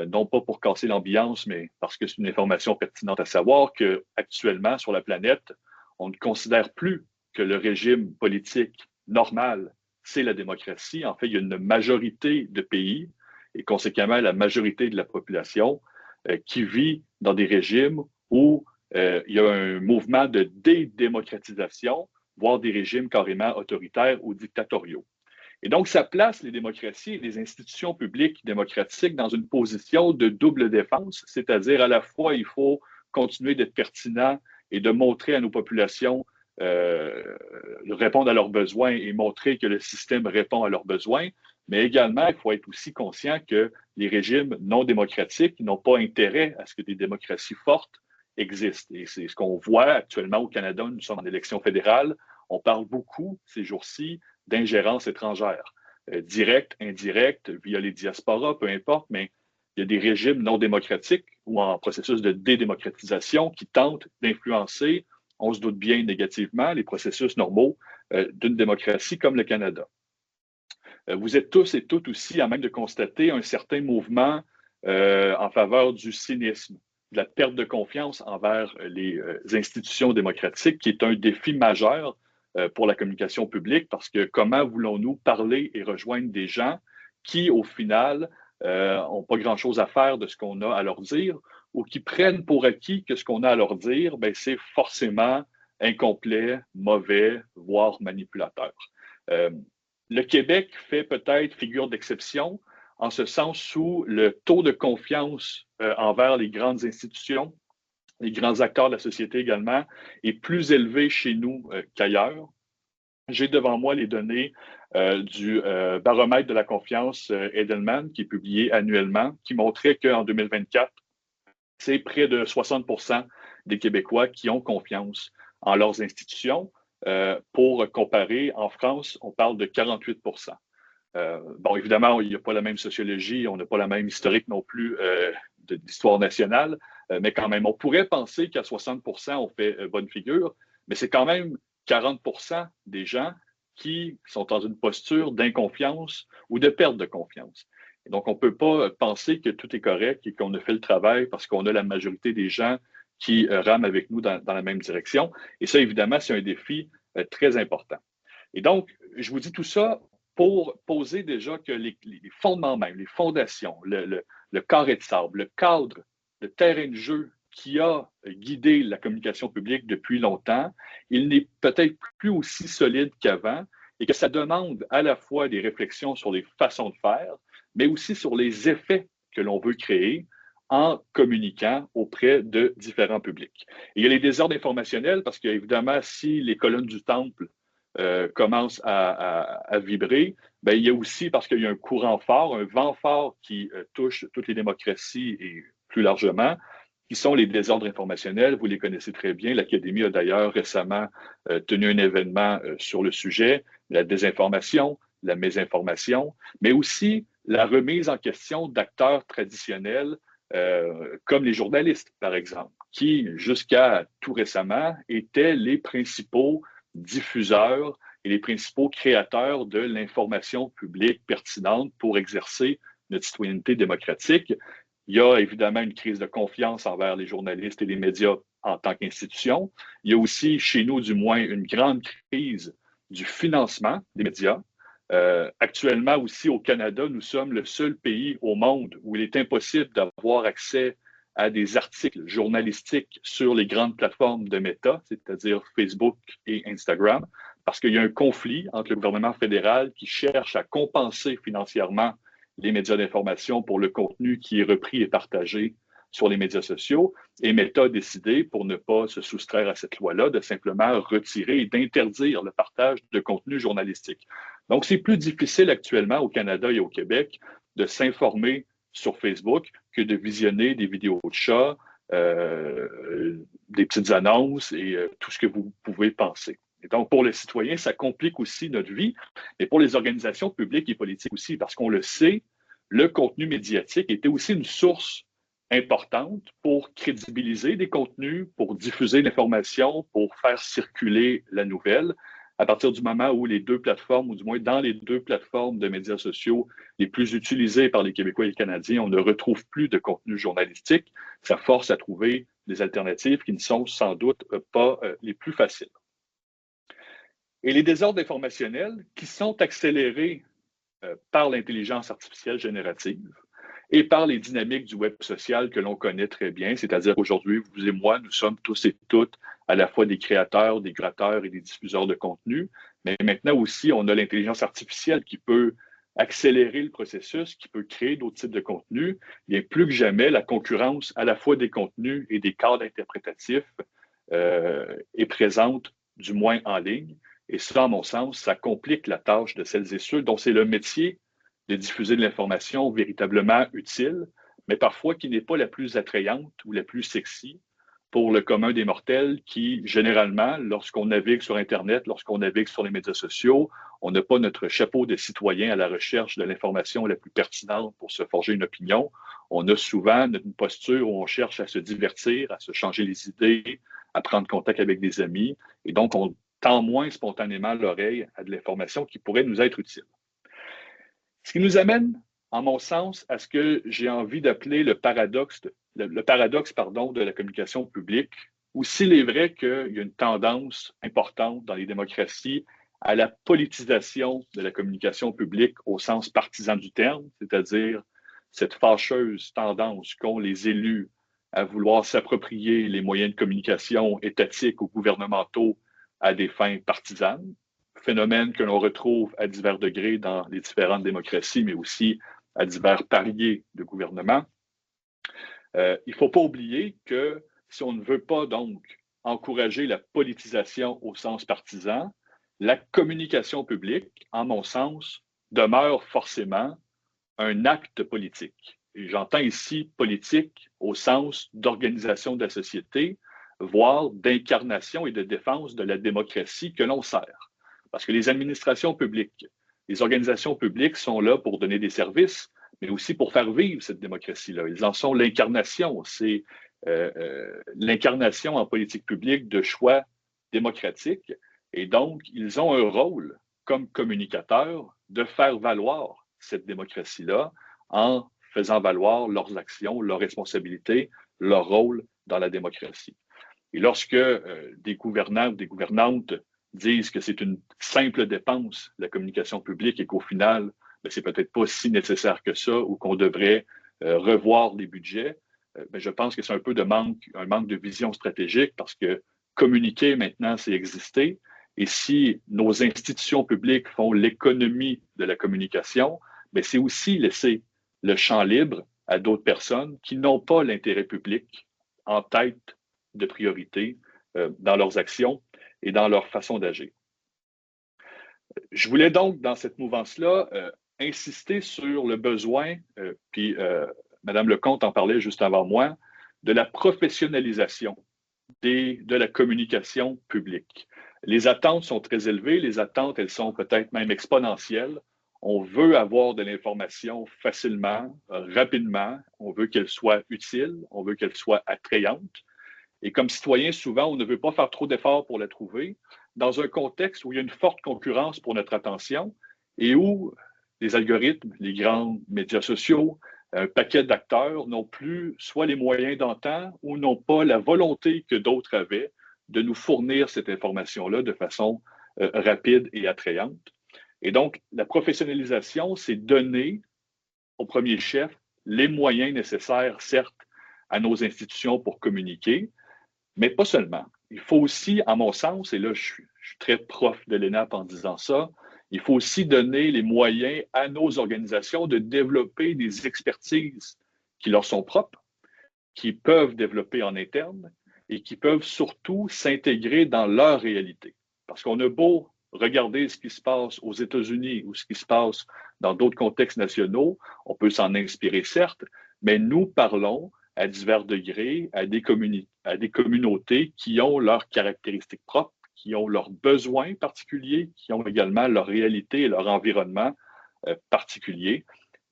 non pas pour casser l'ambiance, mais parce que c'est une information pertinente à savoir qu'actuellement, sur la planète, on ne considère plus que le régime politique normal, c'est la démocratie. En fait, il y a une majorité de pays et conséquemment la majorité de la population qui vit dans des régimes où il y a un mouvement de dédémocratisation, voire des régimes carrément autoritaires ou dictatoriaux. Et donc, ça place les démocraties et les institutions publiques démocratiques dans une position de double défense, c'est-à-dire à la fois, il faut continuer d'être pertinent et de montrer à nos populations, répondre à leurs besoins et montrer que le système répond à leurs besoins, mais également, il faut être aussi conscient que les régimes non démocratiques n'ont pas intérêt à ce que des démocraties fortes existent. Et c'est ce qu'on voit actuellement au Canada. Nous sommes en élection fédérale. On parle beaucoup ces jours-ci d'ingérence étrangère, directe, indirecte, via les diasporas, peu importe, mais il y a des régimes non démocratiques ou en processus de dédémocratisation qui tentent d'influencer, on se doute bien négativement, les processus normaux d'une démocratie comme le Canada. Vous êtes tous et toutes aussi à même de constater un certain mouvement en faveur du cynisme, de la perte de confiance envers les institutions démocratiques, qui est un défi majeur pour la communication publique, parce que comment voulons-nous parler et rejoindre des gens qui, au final, n'ont pas grand-chose à faire de ce qu'on a à leur dire, ou qui prennent pour acquis que ce qu'on a à leur dire, c'est forcément incomplet, mauvais, voire manipulateur. Le Québec fait peut-être figure d'exception, en ce sens où le taux de confiance envers les grandes institutions, les grands acteurs de la société également, est plus élevé chez nous qu'ailleurs. J'ai devant moi les données du baromètre de la confiance Edelman, qui est publié annuellement, qui montrait qu'en 2024, c'est près de 60% des Québécois qui ont confiance en leurs institutions. Pour comparer, en France, on parle de 48%. Bon, évidemment, il n'y a pas la même sociologie, on n'a pas la même historique non plus d'histoire nationale, mais quand même, on pourrait penser qu'à 60%, on fait bonne figure, mais c'est quand même 40% des gens qui sont dans une posture d'inconfiance ou de perte de confiance. Et donc, on ne peut pas penser que tout est correct et qu'on a fait le travail parce qu'on a la majorité des gens qui rament avec nous dans la même direction. Et ça, évidemment, c'est un défi très important. Et donc, je vous dis tout ça pour poser déjà que les fondements même, les fondations, le carré de sable, le cadre, le terrain de jeu qui a guidé la communication publique depuis longtemps, il n'est peut-être plus aussi solide qu'avant et que ça demande à la fois des réflexions sur les façons de faire, mais aussi sur les effets que l'on veut créer en communiquant auprès de différents publics. Et il y a les désordres informationnels parce qu'évidemment, si les colonnes du temple commencent à vibrer, il y a aussi, parce qu'il y a un courant fort, un vent fort qui touche toutes les démocraties et plus largement, qui sont les désordres informationnels. Vous les connaissez très bien. L'Académie a d'ailleurs récemment tenu un événement sur le sujet, la désinformation, la mésinformation, mais aussi la remise en question d'acteurs traditionnels comme les journalistes, par exemple, qui, jusqu'à tout récemment, étaient les principaux diffuseurs et les principaux créateurs de l'information publique pertinente pour exercer notre citoyenneté démocratique. Il y a évidemment une crise de confiance envers les journalistes et les médias en tant qu'institution. Il y a aussi, chez nous du moins, une grande crise du financement des médias. Actuellement aussi au Canada, nous sommes le seul pays au monde où il est impossible d'avoir accès à des articles journalistiques sur les grandes plateformes de Meta, c'est-à-dire Facebook et Instagram, parce qu'il y a un conflit entre le gouvernement fédéral qui cherche à compenser financièrement les médias d'information pour le contenu qui est repris et partagé sur les médias sociaux. Et Meta a décidé, pour ne pas se soustraire à cette loi-là, de simplement retirer et d'interdire le partage de contenu journalistique. Donc, c'est plus difficile actuellement au Canada et au Québec de s'informer sur Facebook que de visionner des vidéos de chats, des petites annonces et tout ce que vous pouvez penser. Et donc, pour les citoyens, ça complique aussi notre vie, mais pour les organisations publiques et politiques aussi, parce qu'on le sait, le contenu médiatique était aussi une source importante pour crédibiliser des contenus, pour diffuser l'information, pour faire circuler la nouvelle. À partir du moment où les deux plateformes, ou du moins dans les deux plateformes de médias sociaux les plus utilisées par les Québécois et les Canadiens, on ne retrouve plus de contenu journalistique, ça force à trouver des alternatives qui ne sont sans doute pas les plus faciles. Et les désordres informationnels qui sont accélérés par l'intelligence artificielle générative et par les dynamiques du web social que l'on connaît très bien, c'est-à-dire aujourd'hui, vous et moi, nous sommes tous et toutes à la fois des créateurs, des créateurs et des diffuseurs de contenu, mais maintenant aussi, on a l'intelligence artificielle qui peut accélérer le processus, qui peut créer d'autres types de contenus. Bien, plus que jamais, la concurrence à la fois des contenus et des cadres interprétatifs est présente, du moins en ligne. Et ça, à mon sens, ça complique la tâche de celles et ceux dont c'est le métier de diffuser de l'information véritablement utile, mais parfois qui n'est pas la plus attrayante ou la plus sexy pour le commun des mortels qui, généralement, lorsqu'on navigue sur Internet, lorsqu'on navigue sur les médias sociaux, on n'a pas notre chapeau de citoyen à la recherche de l'information la plus pertinente pour se forger une opinion. On a souvent une posture où on cherche à se divertir, à se changer les idées, à prendre contact avec des amis, et donc on tend moins spontanément l'oreille à de l'information qui pourrait nous être utile. Ce qui nous amène, en mon sens, à ce que j'ai envie d'appeler le paradoxe de la communication publique, où s'il est vrai qu'il y a une tendance importante dans les démocraties à la politisation de la communication publique au sens partisan du terme, c'est-à-dire cette fâcheuse tendance qu'ont les élus à vouloir s'approprier les moyens de communication étatiques ou gouvernementaux à des fins partisanes, phénomène que l'on retrouve à divers degrés dans les différentes démocraties, mais aussi à divers paliers de gouvernement. Il ne faut pas oublier que si on ne veut pas donc encourager la politisation au sens partisan, la communication publique, en mon sens, demeure forcément un acte politique. Et j'entends ici politique au sens d'organisation de la société, voire d'incarnation et de défense de la démocratie que l'on sert. Parce que les administrations publiques, les organisations publiques sont là pour donner des services, mais aussi pour faire vivre cette démocratie-là. Ils en sont l'incarnation. C'est l'incarnation en politique publique de choix démocratiques. Et donc, ils ont un rôle comme communicateurs de faire valoir cette démocratie-là en faisant valoir leurs actions, leurs responsabilités, leur rôle dans la démocratie. Et lorsque des gouvernants ou des gouvernantes disent que c'est une simple dépense, la communication publique, et qu'au final, c'est peut-être pas si nécessaire que ça ou qu'on devrait revoir les budgets, je pense que c'est un peu un manque de vision stratégique parce que communiquer maintenant, c'est exister. Et si nos institutions publiques font l'économie de la communication, c'est aussi laisser le champ libre à d'autres personnes qui n'ont pas l'intérêt public en tête de priorité dans leurs actions et dans leur façon d'agir. Je voulais donc, dans cette mouvance-là, insister sur le besoin, puis Mme Lecomte en parlait juste avant moi, de la professionnalisation de la communication publique. Les attentes sont très élevées, les attentes, elles sont peut-être même exponentielles. On veut avoir de l'information facilement, rapidement. On veut qu'elle soit utile. On veut qu'elle soit attrayante. Et comme citoyen, souvent, on ne veut pas faire trop d'efforts pour la trouver dans un contexte où il y a une forte concurrence pour notre attention et où les algorithmes, les grands médias sociaux, un paquet d'acteurs n'ont plus soit les moyens d'antan ou n'ont pas la volonté que d'autres avaient de nous fournir cette information-là de façon rapide et attrayante. Et donc, la professionnalisation, c'est donner au premier chef les moyens nécessaires, certes, à nos institutions pour communiquer, mais pas seulement. Il faut aussi, à mon sens, et là je suis très prof de l'ENAP en disant ça, il faut aussi donner les moyens à nos organisations de développer des expertises qui leur sont propres, qui peuvent développer en interne et qui peuvent surtout s'intégrer dans leur réalité. Parce qu'on a beau regarder ce qui se passe aux États-Unis ou ce qui se passe dans d'autres contextes nationaux, on peut s'en inspirer certes, mais nous parlons à divers degrés à des communautés qui ont leurs caractéristiques propres, qui ont leurs besoins particuliers, qui ont également leur réalité et leur environnement particulier.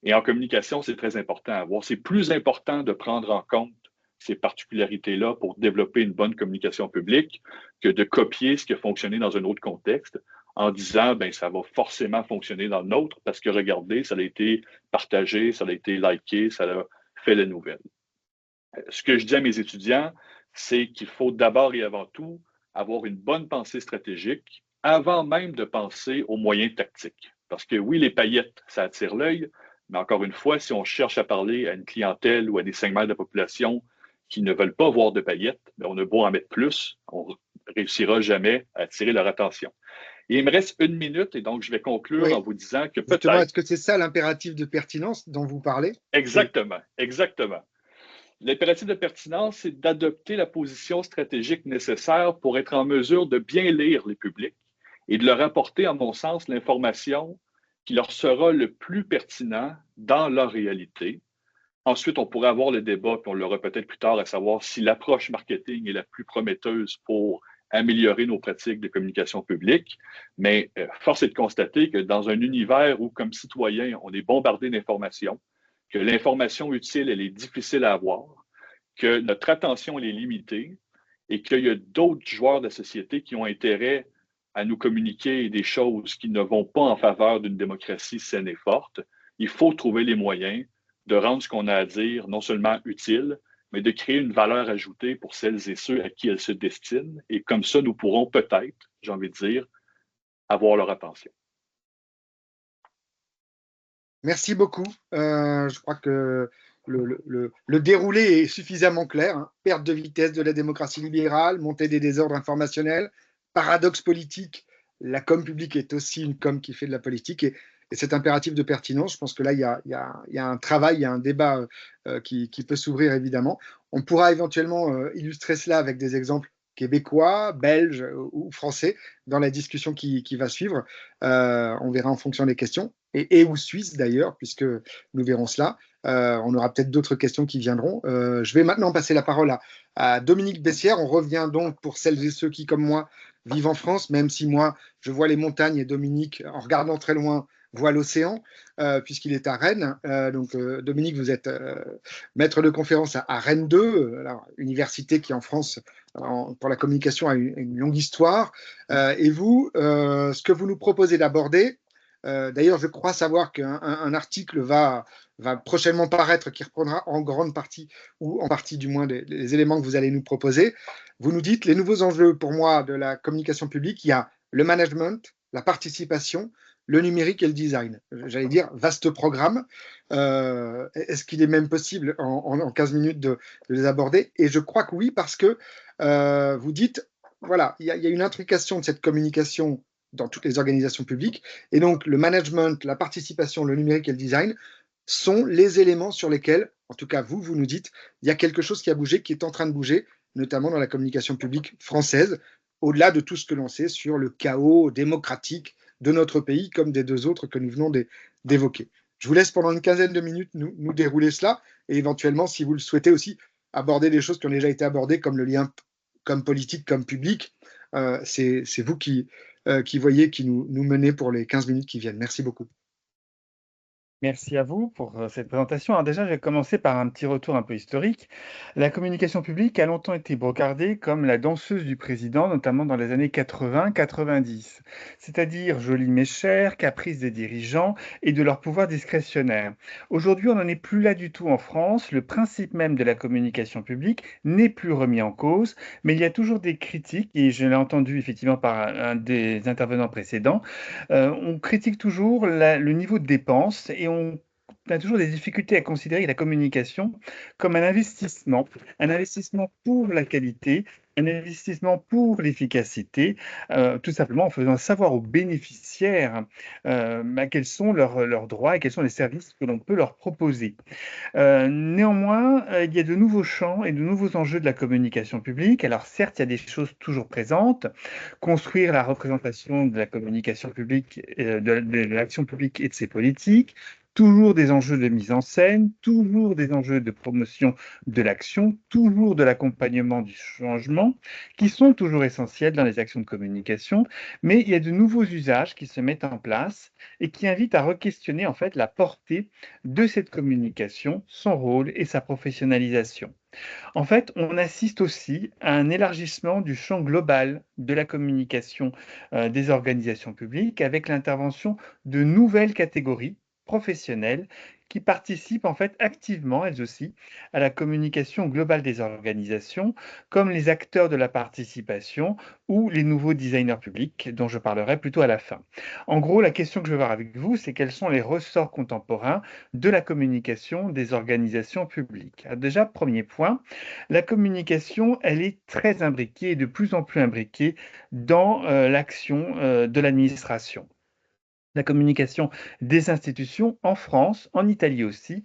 Et en communication, c'est très important à voir. C'est plus important de prendre en compte ces particularités-là pour développer une bonne communication publique que de copier ce qui a fonctionné dans un autre contexte en disant, ben ça va forcément fonctionner dans le nôtre parce que regardez, ça a été partagé, ça a été liké, ça a fait la nouvelle. Ce que je dis à mes étudiants, c'est qu'il faut d'abord et avant tout avoir une bonne pensée stratégique avant même de penser aux moyens tactiques. Parce que oui, les paillettes, ça attire l'œil, mais encore une fois, si on cherche à parler à une clientèle ou à des segments de la population qui ne veulent pas voir de paillettes, bien, on a beau en mettre plus, on ne réussira jamais à attirer leur attention. Et il me reste 1 minute et donc je vais conclure en vous disant que peut-être… Est-ce que c'est ça l'impératif de pertinence dont vous parlez? Exactement, exactement. L'impératif de pertinence, c'est d'adopter la position stratégique nécessaire pour être en mesure de bien lire les publics et de leur apporter, à mon sens, l'information qui leur sera le plus pertinent dans leur réalité. Ensuite, on pourrait avoir le débat, puis on l'aura peut-être plus tard, à savoir si l'approche marketing est la plus prometteuse pour améliorer nos pratiques de communication publique. Mais force est de constater que dans un univers où, comme citoyen, on est bombardé d'informations, que l'information utile, elle est difficile à avoir, que notre attention, elle est limitée et qu'il y a d'autres joueurs de la société qui ont intérêt à nous communiquer des choses qui ne vont pas en faveur d'une démocratie saine et forte, il faut trouver les moyens de rendre ce qu'on a à dire non seulement utile, mais de créer une valeur ajoutée pour celles et ceux à qui elle se destine. Et comme ça, nous pourrons peut-être, j'ai envie de dire, avoir leur attention. Merci beaucoup. Je crois que le déroulé est suffisamment clair. Hein. Perte de vitesse de la démocratie libérale, montée des désordres informationnels, paradoxe politique. La com publique est aussi une com qui fait de la politique. Et cet impératif de pertinence, je pense que là, il y a un travail, il y a un débat qui peut s'ouvrir évidemment. On pourra éventuellement illustrer cela avec des exemples québécois, belges ou français dans la discussion qui va suivre. On verra en fonction des questions, et ou suisse d'ailleurs, puisque nous verrons cela. On aura peut-être d'autres questions qui viendront. Je vais maintenant passer la parole à Dominique Bessières. On revient donc pour celles et ceux qui, comme moi, vivent en France, même si moi, je vois les montagnes et Dominique, en regardant très loin, voit l'océan, puisqu'il est à Rennes. Donc, Dominique, vous êtes maître de conférence à Rennes 2, alors, université qui en France, pour la communication, a une longue histoire. Et vous, ce que vous nous proposez d'aborder, d'ailleurs, je crois savoir qu'un article va prochainement paraître qui reprendra en grande partie, ou en partie du moins, les éléments que vous allez nous proposer. Vous nous dites, les nouveaux enjeux pour moi de la communication publique, il y a le management, la participation, le numérique et le design. J'allais dire, vaste programme. Est-ce qu'il est même possible en 15 minutes de les aborder? Et je crois que oui, parce que vous dites, voilà, il y a une intrication de cette communication dans toutes les organisations publiques. Et donc, le management, la participation, le numérique et le design sont les éléments sur lesquels, en tout cas vous nous dites, il y a quelque chose qui a bougé, qui est en train de bouger, notamment dans la communication publique française, au-delà de tout ce que l'on sait sur le chaos démocratique de notre pays, comme des deux autres que nous venons d'évoquer. Je vous laisse pendant une quinzaine de minutes nous dérouler cela, et éventuellement, si vous le souhaitez aussi, aborder des choses qui ont déjà été abordées, comme le lien comme politique, comme public. C'est vous qui voyez, qui nous menez pour les 15 minutes qui viennent. Merci beaucoup. Merci à vous pour cette présentation. Alors déjà, je vais commencer par un petit retour un peu historique. La communication publique a longtemps été brocardée comme la danseuse du président, notamment dans les années 80-90, c'est-à-dire jolie mais chère, caprice des dirigeants et de leur pouvoir discrétionnaire. Aujourd'hui, on n'en est plus là du tout en France. Le principe même de la communication publique n'est plus remis en cause, mais il y a toujours des critiques, et je l'ai entendu effectivement par un des intervenants précédents. On critique toujours le niveau de dépenses et on a toujours des difficultés à considérer la communication comme un investissement pour la qualité, un investissement pour l'efficacité, tout simplement en faisant savoir aux bénéficiaires quels sont leurs droits et quels sont les services que l'on peut leur proposer. Néanmoins, il y a de nouveaux champs et de nouveaux enjeux de la communication publique. Alors certes, il y a des choses toujours présentes. Construire la représentation de la communication publique, de l'action publique et de ses politiques. Toujours des enjeux de mise en scène, toujours des enjeux de promotion de l'action, toujours de l'accompagnement du changement, qui sont toujours essentiels dans les actions de communication. Mais il y a de nouveaux usages qui se mettent en place et qui invitent à re-questionner en fait la portée de cette communication, son rôle et sa professionnalisation. En fait, on assiste aussi à un élargissement du champ global de la communication des organisations publiques avec l'intervention de nouvelles catégories professionnelles qui participent en fait activement, elles aussi, à la communication globale des organisations, comme les acteurs de la participation ou les nouveaux designers publics, dont je parlerai plutôt à la fin. En gros, la question que je vais voir avec vous, c'est quels sont les ressorts contemporains de la communication des organisations publiques. Alors déjà, premier point, la communication, elle est très imbriquée et de plus en plus imbriquée dans l'action de l'administration. La communication des institutions en France, en Italie aussi,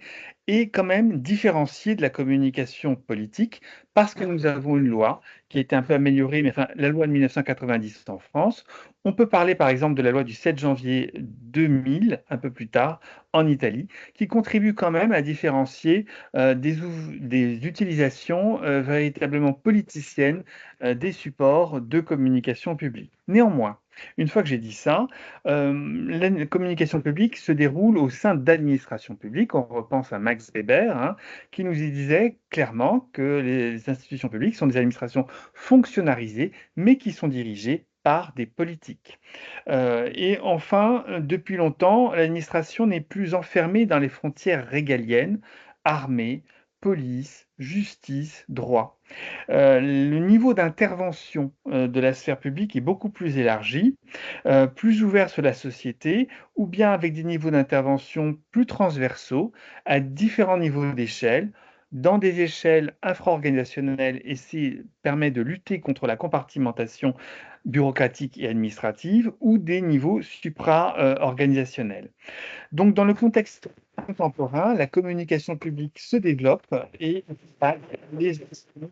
est quand même différenciée de la communication politique parce que nous avons une loi qui a été un peu améliorée, mais enfin, la loi de 1990 en France. On peut parler par exemple de la loi du 7 janvier 2000, un peu plus tard, en Italie, qui contribue quand même à différencier des utilisations véritablement politiciennes des supports de communication publique. Néanmoins, une fois que j'ai dit ça, la communication publique se déroule au sein d'administrations publiques. On repense à Max Weber, hein, qui nous y disait clairement que les institutions publiques sont des administrations fonctionnalisées, mais qui sont dirigées par des politiques. Et enfin, depuis longtemps, l'administration n'est plus enfermée dans les frontières régaliennes, armée, police, justice, droit. Le niveau d'intervention de la sphère publique est beaucoup plus élargi, plus ouvert sur la société, ou bien avec des niveaux d'intervention plus transversaux, à différents niveaux d'échelle, dans des échelles infra-organisationnelles, et ça permet de lutter contre la compartimentation bureaucratique et administrative, ou des niveaux supra-organisationnels. Donc, dans le contexte contemporain, la communication publique se développe et les actions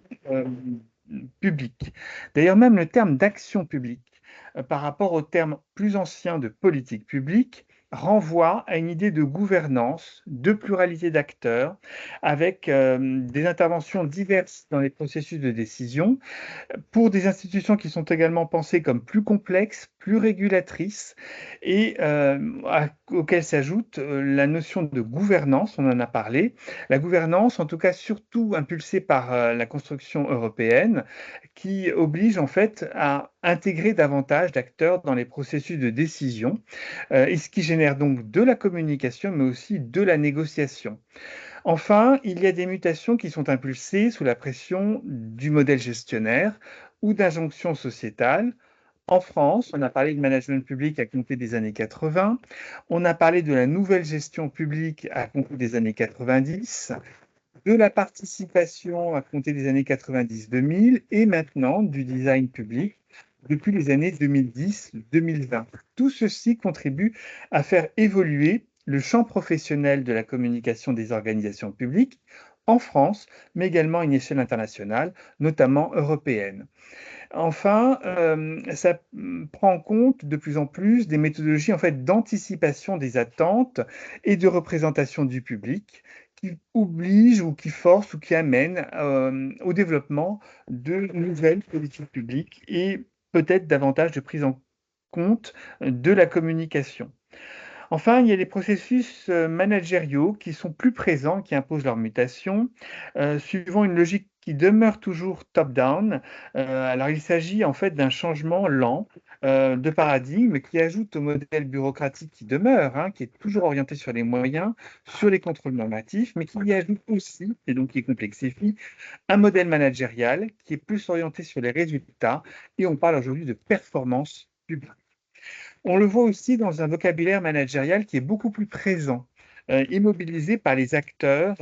publiques. D'ailleurs, même le terme d'action publique, par rapport au terme plus ancien de politique publique, renvoie à une idée de gouvernance, de pluralité d'acteurs, avec des interventions diverses dans les processus de décision, pour des institutions qui sont également pensées comme plus complexes, plus régulatrices, et auxquelles s'ajoute la notion de gouvernance, on en a parlé. La gouvernance, en tout cas, surtout impulsée par la construction européenne, qui oblige en fait à intégrer davantage d'acteurs dans les processus de décision, et ce qui génère donc de la communication, mais aussi de la négociation. Enfin, il y a des mutations qui sont impulsées sous la pression du modèle gestionnaire ou d'injonctions sociétales. En France, on a parlé de management public à compter des années 80, on a parlé de la nouvelle gestion publique à compter des années 90, de la participation à compter des années 90-2000 et maintenant du design public depuis les années 2010-2020. Tout ceci contribue à faire évoluer le champ professionnel de la communication des organisations publiques en France, mais également à une échelle internationale, notamment européenne. Enfin, ça prend en compte de plus en plus des méthodologies en fait, d'anticipation des attentes et de représentation du public qui obligent ou qui forcent ou qui amènent au développement de nouvelles politiques publiques et peut-être davantage de prise en compte de la communication. Enfin, il y a les processus managériaux qui sont plus présents, qui imposent leur mutation, suivant une logique qui demeure toujours top-down. Alors, il s'agit en fait d'un changement lent de paradigme qui ajoute au modèle bureaucratique qui demeure, hein, qui est toujours orienté sur les moyens, sur les contrôles normatifs, mais qui y ajoute aussi, et donc qui complexifie, un modèle managérial qui est plus orienté sur les résultats, et on parle aujourd'hui de performance publique. On le voit aussi dans un vocabulaire managérial qui est beaucoup plus présent, immobilisé par les acteurs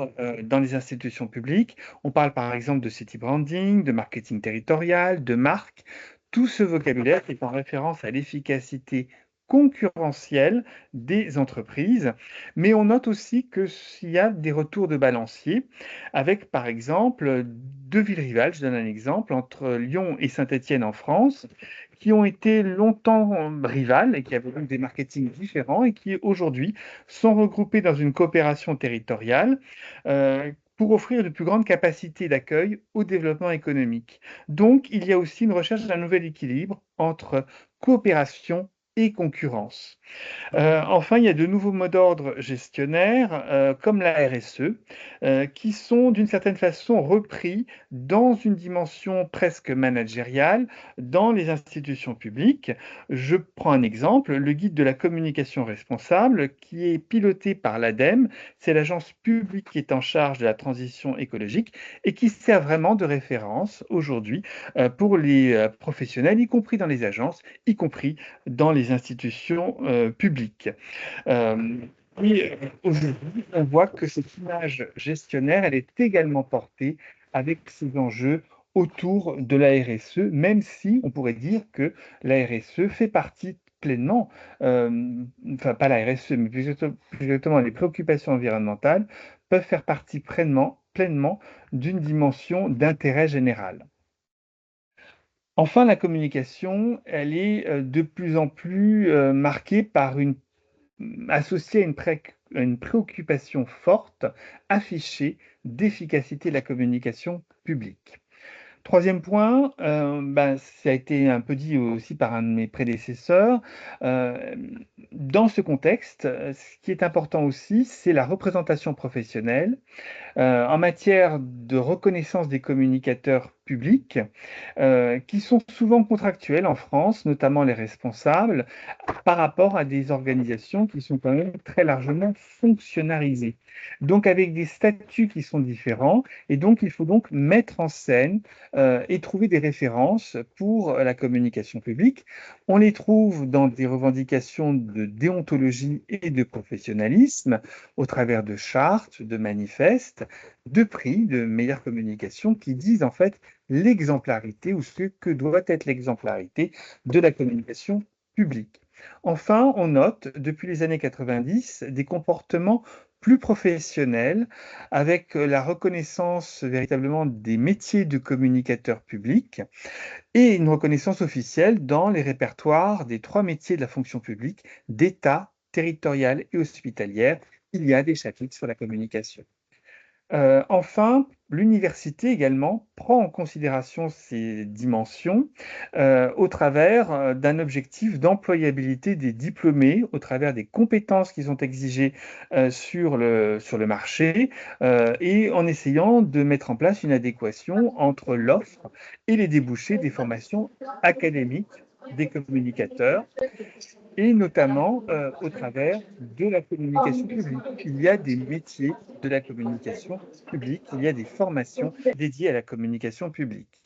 dans les institutions publiques. On parle par exemple de city branding, de marketing territorial, de marque. Tout ce vocabulaire est en référence à l'efficacité concurrentielle des entreprises, mais on note aussi qu'il y a des retours de balancier avec par exemple deux villes rivales. Je donne un exemple entre Lyon et Saint-Étienne en France, qui ont été longtemps rivales et qui avaient donc des marketings différents et qui aujourd'hui sont regroupés dans une coopération territoriale pour offrir de plus grandes capacités d'accueil au développement économique. Donc, il y a aussi une recherche d'un nouvel équilibre entre coopération et concurrence. Enfin, il y a de nouveaux mots d'ordre gestionnaires, comme la RSE, qui sont d'une certaine façon repris dans une dimension presque managériale dans les institutions publiques. Je prends un exemple, le guide de la communication responsable, qui est piloté par l'ADEME, c'est l'agence publique qui est en charge de la transition écologique et qui sert vraiment de référence aujourd'hui pour les professionnels, y compris dans les agences, y compris dans les institutions publiques. Euh, Aujourd'hui, on voit que cette image gestionnaire, elle est également portée avec ces enjeux autour de la RSE, même si on pourrait dire que la RSE fait partie pleinement, enfin pas la RSE, mais plus exactement les préoccupations environnementales peuvent faire partie pleinement d'une dimension d'intérêt général. Enfin, la communication, elle est de plus en plus marquée par associée à une préoccupation forte, affichée, d'efficacité de la communication publique. Troisième point, ça a été un peu dit aussi par un de mes prédécesseurs. euh, dans ce contexte, ce qui est important aussi, c'est la représentation professionnelle en matière de reconnaissance des communicateurs publics, qui sont souvent contractuels en France, notamment les responsables, par rapport à des organisations qui sont quand même très largement fonctionnalisées. Donc avec des statuts qui sont différents, et donc il faut donc mettre en scène et trouver des références pour la communication publique. On les trouve dans des revendications de déontologie et de professionnalisme, au travers de chartes, de manifestes, de prix, de meilleure communication, qui disent en fait l'exemplarité ou ce que doit être l'exemplarité de la communication publique. Enfin, on note depuis les années 90 des comportements plus professionnels avec la reconnaissance véritablement des métiers de communicateur public et une reconnaissance officielle dans les répertoires des trois métiers de la fonction publique, d'État, territoriale et hospitalière. Il y a des chapitres sur la communication. Enfin, l'université également prend en considération ces dimensions au travers d'un objectif d'employabilité des diplômés, au travers des compétences qui sont exigées sur le marché et en essayant de mettre en place une adéquation entre l'offre et les débouchés des formations académiques des communicateurs et notamment au travers de la communication publique. Il y a des métiers de la communication publique, il y a des formations dédiées à la communication publique.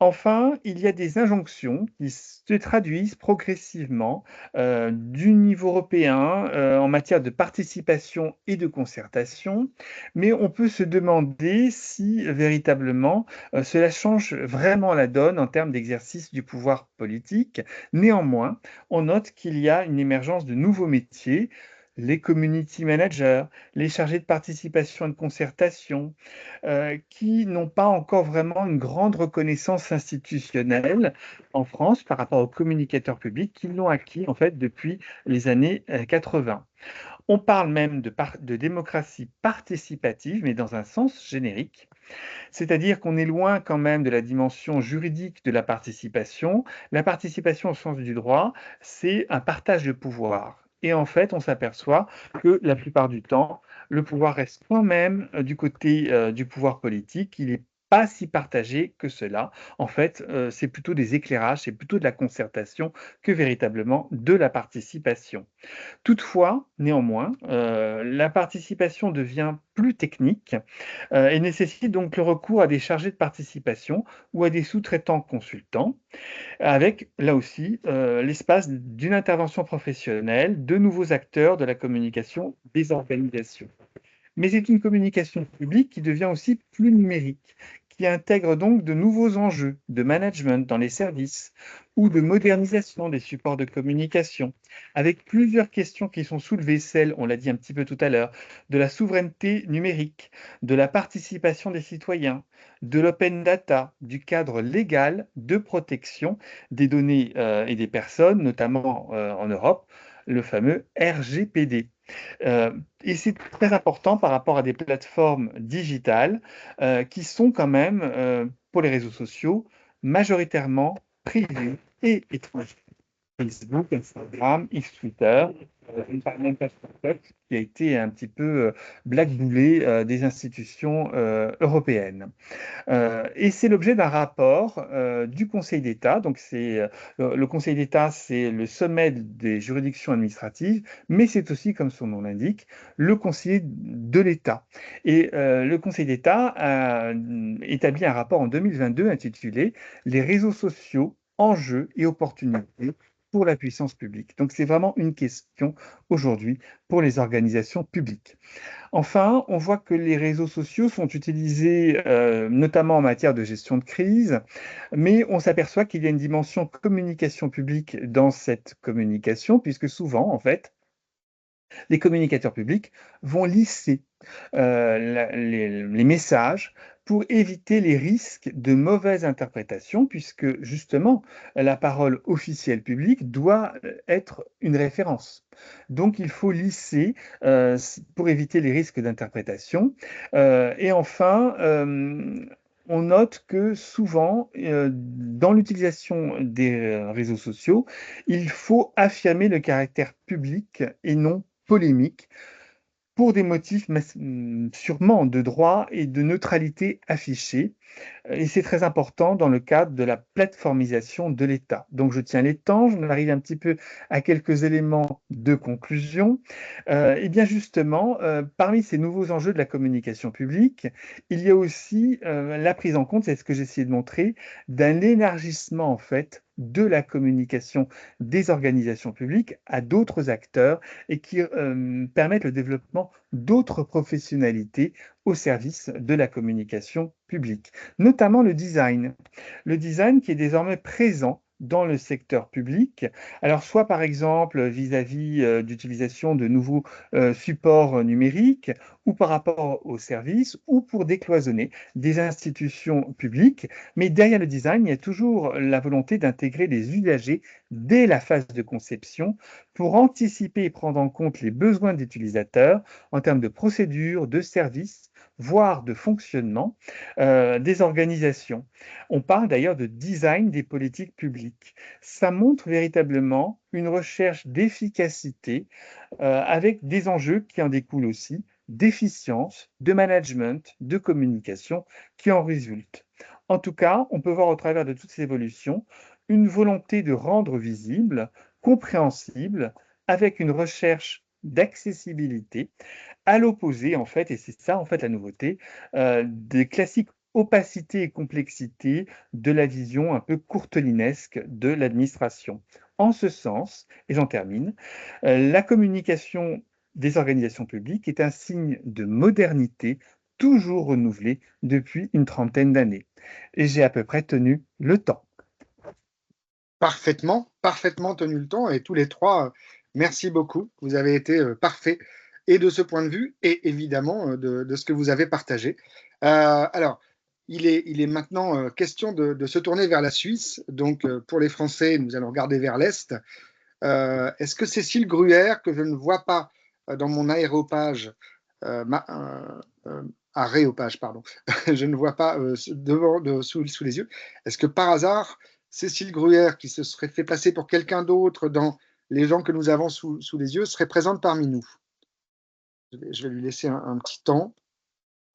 Enfin, il y a des injonctions qui se traduisent progressivement du niveau européen en matière de participation et de concertation, mais on peut se demander si véritablement cela change vraiment la donne en termes d'exercice du pouvoir politique. Néanmoins, on note qu'il y a une émergence de nouveaux métiers, les community managers, les chargés de participation et de concertation, qui n'ont pas encore vraiment une grande reconnaissance institutionnelle en France par rapport aux communicateurs publics qui l'ont acquis en fait depuis les années 80. On parle même de démocratie participative, mais dans un sens générique, c'est-à-dire qu'on est loin quand même de la dimension juridique de la participation. La participation au sens du droit, c'est un partage de pouvoir. Et en fait, on s'aperçoit que la plupart du temps, le pouvoir reste quand même du côté du pouvoir politique. Il n'est pas si partagé que cela. En fait, c'est plutôt des éclairages, c'est plutôt de la concertation que véritablement de la participation. Toutefois, néanmoins, la participation devient plus technique et nécessite donc le recours à des chargés de participation ou à des sous-traitants consultants, avec là aussi l'espace d'une intervention professionnelle, de nouveaux acteurs de la communication des organisations. Mais c'est une communication publique qui devient aussi plus numérique, qui intègre donc de nouveaux enjeux de management dans les services ou de modernisation des supports de communication, avec plusieurs questions qui sont soulevées, celles, on l'a dit un petit peu tout à l'heure, de la souveraineté numérique, de la participation des citoyens, de l'open data, du cadre légal de protection des données et des personnes, notamment en Europe, le fameux RGPD. Euh, et c'est très important par rapport à des plateformes digitales qui sont quand même, pour les réseaux sociaux, majoritairement privées et étrangères. Facebook, Instagram, X Twitter, une part même pas TikTok, qui a été un petit peu blackboulé des institutions européennes. Et c'est l'objet d'un rapport du Conseil d'État. Donc, le Conseil d'État, c'est le sommet des juridictions administratives, mais c'est aussi, comme son nom l'indique, le conseiller de l'État. Et le Conseil d'État a établi un rapport en 2022 intitulé Les réseaux sociaux, enjeux et opportunités pour la puissance publique. Donc, c'est vraiment une question aujourd'hui pour les organisations publiques. Enfin, on voit que les réseaux sociaux sont utilisés notamment en matière de gestion de crise, mais on s'aperçoit qu'il y a une dimension communication publique dans cette communication, puisque souvent, en fait, les communicateurs publics vont lisser les messages pour éviter les risques de mauvaise interprétation, puisque justement, la parole officielle publique doit être une référence. Donc, il faut lisser pour éviter les risques d'interprétation. Et enfin, on note que souvent, dans l'utilisation des réseaux sociaux, il faut affirmer le caractère public et non polémique pour des motifs sûrement de droit et de neutralité affichés. Et c'est très important dans le cadre de la plateformisation de l'État. Donc je tiens les temps, j'en arrive un petit peu à quelques éléments de conclusion. Et bien justement, parmi ces nouveaux enjeux de la communication publique, il y a aussi la prise en compte, c'est ce que j'ai essayé de montrer, d'un élargissement en fait de la communication des organisations publiques à d'autres acteurs et qui permettent le développement d'autres professionnalités au service de la communication publique, notamment le design. Le design qui est désormais présent dans le secteur public, alors soit par exemple vis-à-vis d'utilisation de nouveaux supports numériques ou par rapport aux services ou pour décloisonner des institutions publiques, mais derrière le design, il y a toujours la volonté d'intégrer les usagers dès la phase de conception pour anticiper et prendre en compte les besoins des utilisateurs en termes de procédures, de services, voire de fonctionnement des organisations. On parle d'ailleurs de design des politiques publiques. Ça montre véritablement une recherche d'efficacité avec des enjeux qui en découlent aussi, d'efficience, de management, de communication qui en résultent. En tout cas, on peut voir au travers de toutes ces évolutions une volonté de rendre visible, compréhensible, avec une recherche d'accessibilité, à l'opposé, en fait, et c'est ça, en fait, la nouveauté, des classiques opacité et complexité de la vision un peu courtelinesque de l'administration. En ce sens, et j'en termine, la communication des organisations publiques est un signe de modernité toujours renouvelé depuis une trentaine d'années. Et j'ai à peu près tenu le temps. Parfaitement, parfaitement tenu le temps et tous les trois, merci beaucoup. Vous avez été parfaits et de ce point de vue et évidemment de ce que vous avez partagé. Alors, il est maintenant question de se tourner vers la Suisse. Donc, pour les Français, nous allons regarder vers l'Est. Est-ce que Cécile Gruère, que je ne vois pas dans mon aéropage, aréopage, pardon, je ne vois pas sous les yeux, est-ce que par hasard, Cécile Gruère, qui se serait fait passer pour quelqu'un d'autre dans les gens que nous avons sous les yeux seraient présentes parmi nous. Je vais lui laisser un petit temps.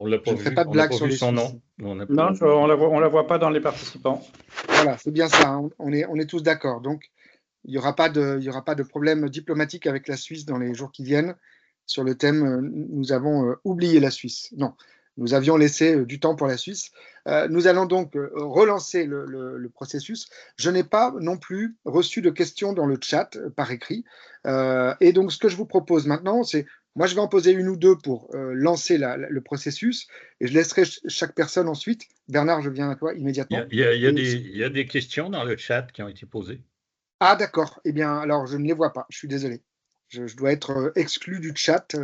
On ne ferai pas de blague sur les son Suisses. nom. Non, on la voit pas dans les participants. Voilà, c'est bien ça. Hein. On est tous d'accord. Donc, il n'y aura pas de problème diplomatique avec la Suisse dans les jours qui viennent sur le thème nous avons oublié la Suisse. Non, nous avions laissé du temps pour la Suisse. Nous allons donc relancer le processus. Je n'ai pas non plus reçu de questions dans le chat par écrit. Et donc, ce que je vous propose maintenant, c'est moi, je vais en poser une ou deux pour lancer le processus et je laisserai chaque personne ensuite. Bernard, je viens à toi immédiatement. Il y a des questions dans le chat qui ont été posées. Ah, d'accord. Eh bien, alors, je ne les vois pas. Je suis désolé. Je dois être exclu du chat.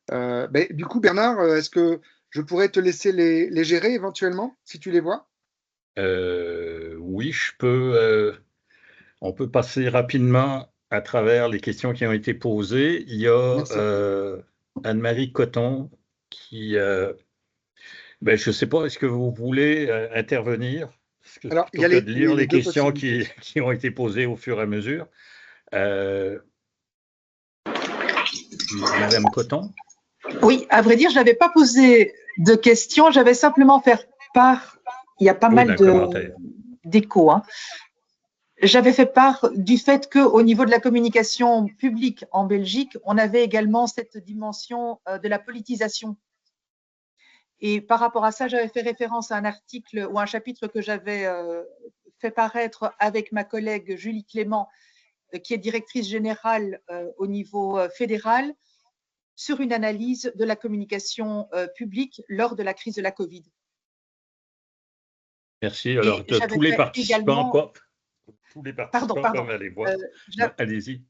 Du coup, Bernard, est-ce que je pourrais te laisser les gérer éventuellement, si tu les vois? Oui, je peux. On peut passer rapidement à travers les questions qui ont été posées. Il y a Anne-Marie Coton qui... je ne sais pas, est-ce que vous voulez intervenir? Alors, plutôt que de lire les questions qui ont été posées au fur et à mesure. Madame Coton? Oui, à vrai dire, je n'avais pas posé de questions, j'avais simplement fait part, il y a pas mal d'échos, hein. J'avais fait part du fait qu'au niveau de la communication publique en Belgique, on avait également cette dimension de la politisation. Et par rapport à ça, j'avais fait référence à un article ou un chapitre que j'avais fait paraître avec ma collègue Julie Clément, qui est directrice générale au niveau fédéral, sur une analyse de la communication publique lors de la crise de la Covid. Merci. Alors, tous les participants Pardon. peuvent aller voir. Allez-y.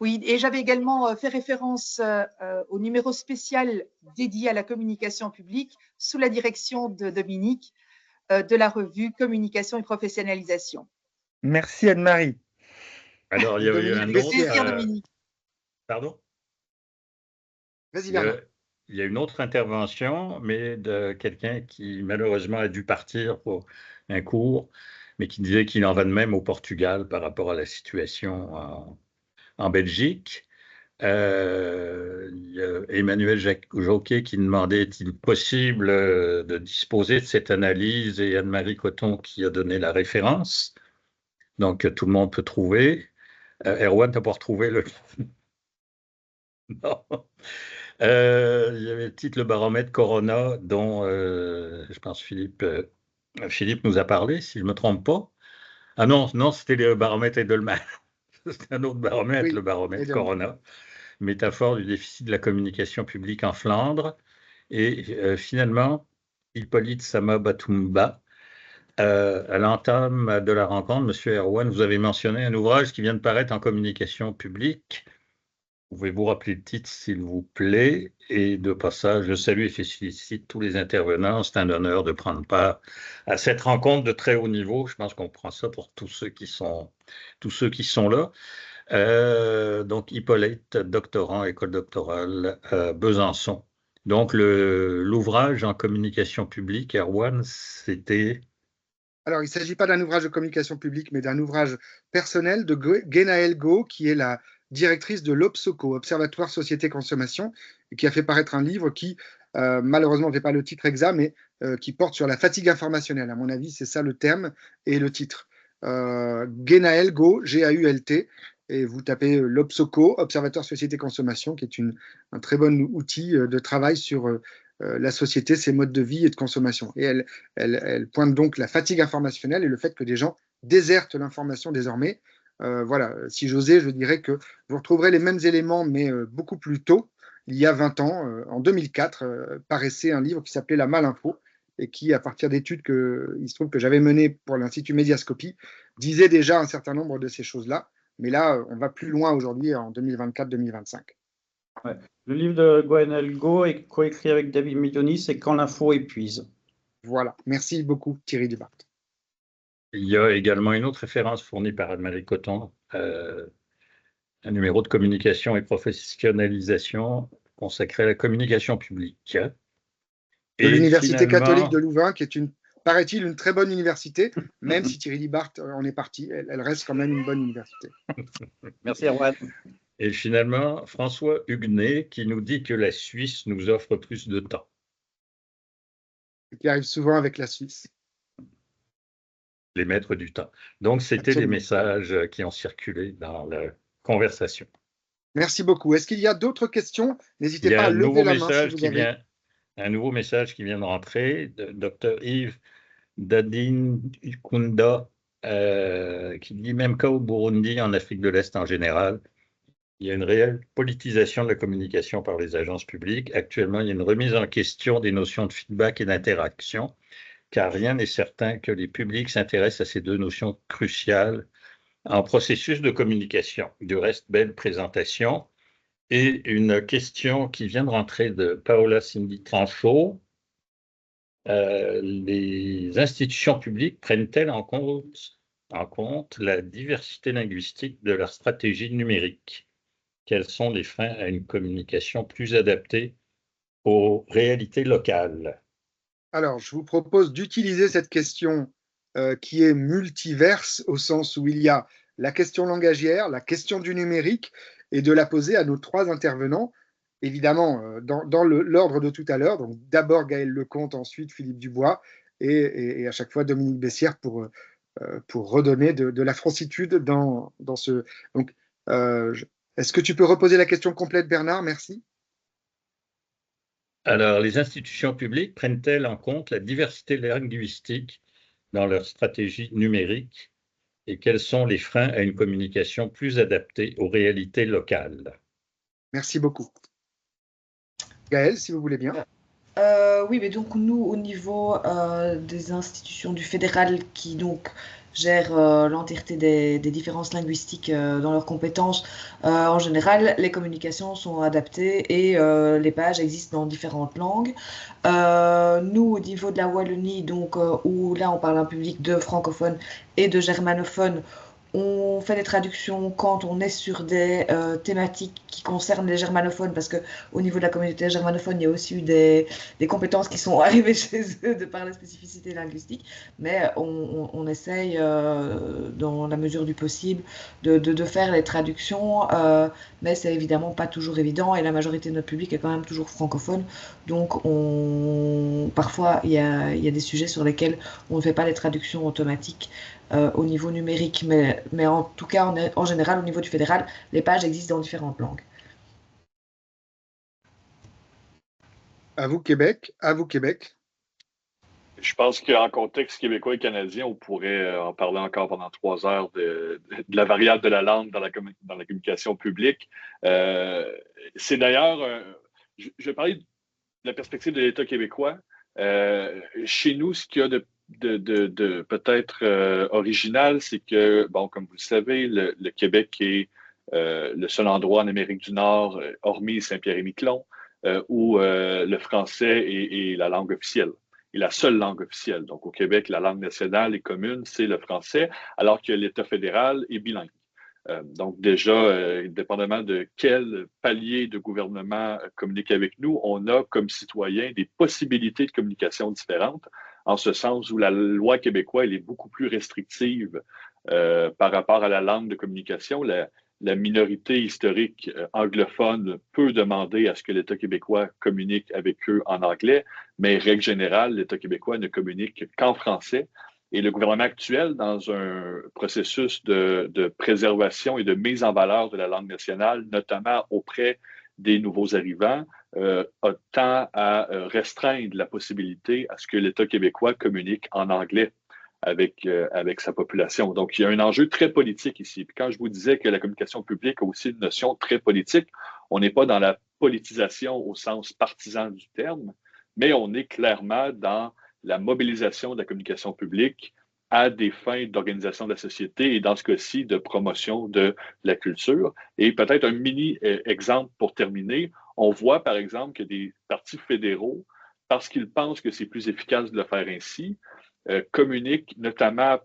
Oui, et j'avais également fait référence au numéro spécial dédié à la communication publique sous la direction de Dominique de la revue Communication et Professionnalisation. Merci Anne-Marie. Alors, il y avait eu un autre... Dominique. Pardon? Vas-y, Bernard. Il y a une autre intervention, mais de quelqu'un qui malheureusement a dû partir pour un cours, mais qui disait qu'il en va de même au Portugal par rapport à la situation en Belgique. Il y a Emmanuel Jauquet qui demandait est-il possible de disposer de cette analyse et Anne-Marie Coton qui a donné la référence. Donc, tout le monde peut trouver. Erwan, tu n'as pas retrouvé le... Non. Il y avait le titre Le baromètre Corona dont je pense Philippe nous a parlé, si je ne me trompe pas. Ah non, c'était le baromètre Edelman. C'est un autre baromètre, oui, le baromètre Edelman. Corona. Métaphore du déficit de la communication publique en Flandre. Et finalement, Hippolyte Sama Batumba, à l'entame de la rencontre, Monsieur Erwan, vous avez mentionné un ouvrage qui vient de paraître en communication publique. Pouvez-vous rappeler le titre, s'il vous plaît? Et de passage, je salue et félicite tous les intervenants. C'est un honneur de prendre part à cette rencontre de très haut niveau. Je pense qu'on prend ça pour tous ceux qui sont là. Donc, Hippolyte, doctorant, école doctorale, Besançon. Donc, l'ouvrage en communication publique, Erwan, c'était... Alors, il ne s'agit pas d'un ouvrage de communication publique, mais d'un ouvrage personnel de Genaëlle Go, qui est la directrice de l'OPSOCO, Observatoire Société Consommation, et qui a fait paraître un livre qui, malheureusement, ne fait pas le titre exact, mais qui porte sur la fatigue informationnelle. À mon avis, c'est ça le terme et le titre. Genaëlle Go, G-A-U-L-T, et vous tapez l'OPSOCO, Observatoire Société Consommation, qui est un très bon outil de travail sur la société, ses modes de vie et de consommation. Et elle pointe donc la fatigue informationnelle et le fait que des gens désertent l'information désormais. Voilà, si j'osais, je dirais que vous retrouverez les mêmes éléments, mais beaucoup plus tôt, il y a 20 ans, en 2004, paraissait un livre qui s'appelait La Malinfo, et qui, à partir d'études il se trouve que j'avais menées pour l'Institut Médiascopie, disait déjà un certain nombre de ces choses-là. Mais là, on va plus loin aujourd'hui, en 2024-2025. Ouais. Le livre de Genaëlle Go est coécrit avec David Médionis, c'est Quand l'info épuise. Voilà, merci beaucoup Thierry Dubart. Il y a également une autre référence fournie par Anne-Marie Coton, un numéro de communication et professionnalisation consacré à la communication publique. De l'Université catholique de Louvain, qui est paraît-il, une très bonne université, même si Thierry Libart en est parti, elle reste quand même une bonne université. Merci, Erwan. Et finalement, François Huguenet qui nous dit que la Suisse nous offre plus de temps. Qui arrive souvent avec la Suisse. Les maîtres du temps. Donc, c'était les Absolument. messages qui ont circulé dans la conversation. Merci beaucoup. Est-ce qu'il y a d'autres questions? N'hésitez Il y pas a à un lever nouveau la main si message vous qui avez. vient, un nouveau message qui vient de rentrer de Dr Yves Dadin Kunda, qui dit même cas au Burundi, en Afrique de l'Est en général, il y a une réelle politisation de la communication par les agences publiques. Actuellement, il y a une remise en question des notions de feedback et d'interaction, car rien n'est certain que les publics s'intéressent à ces deux notions cruciales en processus de communication. Du reste, belle présentation. Et une question qui vient de rentrer de Paola Cindy Tranchot. Les institutions publiques prennent-elles en compte la diversité linguistique de leur stratégie numérique? Quels sont les freins à une communication plus adaptée aux réalités locales? Alors, je vous propose d'utiliser cette question qui est multiverse, au sens où il y a la question langagière, la question du numérique, et de la poser à nos trois intervenants, évidemment dans l'ordre de tout à l'heure. Donc, d'abord Gaël Lecomte, ensuite Philippe Dubois, et à chaque fois Dominique Bessières pour redonner de la francitude dans ce. Donc, est-ce que tu peux reposer la question complète, Bernard? Merci. Alors, les institutions publiques prennent-elles en compte la diversité linguistique dans leur stratégie numérique et quels sont les freins à une communication plus adaptée aux réalités locales? Merci beaucoup. Gaël, si vous voulez bien. Oui, mais donc nous, au niveau des institutions du fédéral qui donc gèrent l'entièreté des différences linguistiques dans leurs compétences, en général, les communications sont adaptées et les pages existent dans différentes langues. Nous, au niveau de la Wallonie, donc où là on parle un public de francophones et de germanophones, on fait des traductions quand on est sur des thématiques qui concernent les germanophones, parce qu'au niveau de la communauté germanophone, il y a aussi eu des compétences qui sont arrivées chez eux de par la spécificité linguistique, mais on essaye, dans la mesure du possible, de faire les traductions, mais c'est évidemment pas toujours évident, et la majorité de notre public est quand même toujours francophone, donc parfois il y a des sujets sur lesquels on ne fait pas les traductions automatiques au niveau numérique, mais en tout cas, en général, au niveau du fédéral, les pages existent dans différentes langues. À vous, Québec. À vous, Québec. Je pense qu'en contexte québécois et canadien, on pourrait en parler encore pendant 3 heures de la variable de la langue dans la communication publique. C'est d'ailleurs, je vais parler de la perspective de l'État québécois. Chez nous, ce qu'il y a de peut-être original, c'est que, bon, comme vous le savez, le Québec est le seul endroit en Amérique du Nord, hormis Saint-Pierre-et-Miquelon, où le français est la langue officielle, est la seule langue officielle. Donc, au Québec, la langue nationale et commune, c'est le français, alors que l'État fédéral est bilingue. Donc déjà, dépendamment de quel palier de gouvernement communique avec nous, on a comme citoyens des possibilités de communication différentes, en ce sens où la loi québécoise elle est beaucoup plus restrictive par rapport à la langue de communication. La minorité historique anglophone peut demander à ce que l'État québécois communique avec eux en anglais, mais règle générale, l'État québécois ne communique qu'en français. Et le gouvernement actuel, dans un processus de préservation et de mise en valeur de la langue nationale, notamment auprès des nouveaux arrivants, tend à restreindre la possibilité à ce que l'État québécois communique en anglais avec sa population. Donc, il y a un enjeu très politique ici. Puis quand je vous disais que la communication publique a aussi une notion très politique, on n'est pas dans la politisation au sens partisan du terme, mais on est clairement dans la mobilisation de la communication publique à des fins d'organisation de la société et dans ce cas-ci de promotion de la culture. Et peut-être un mini-exemple pour terminer, on voit par exemple que des partis fédéraux, parce qu'ils pensent que c'est plus efficace de le faire ainsi, communiquent notamment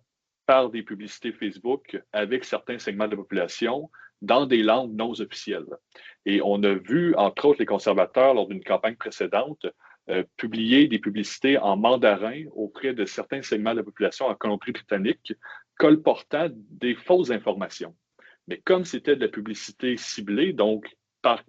par des publicités Facebook avec certains segments de la population dans des langues non officielles. Et on a vu, entre autres, les conservateurs, lors d'une campagne précédente, publier des publicités en mandarin auprès de certains segments de la population en Colombie-Britannique, colportant des fausses informations. Mais comme c'était de la publicité ciblée, donc par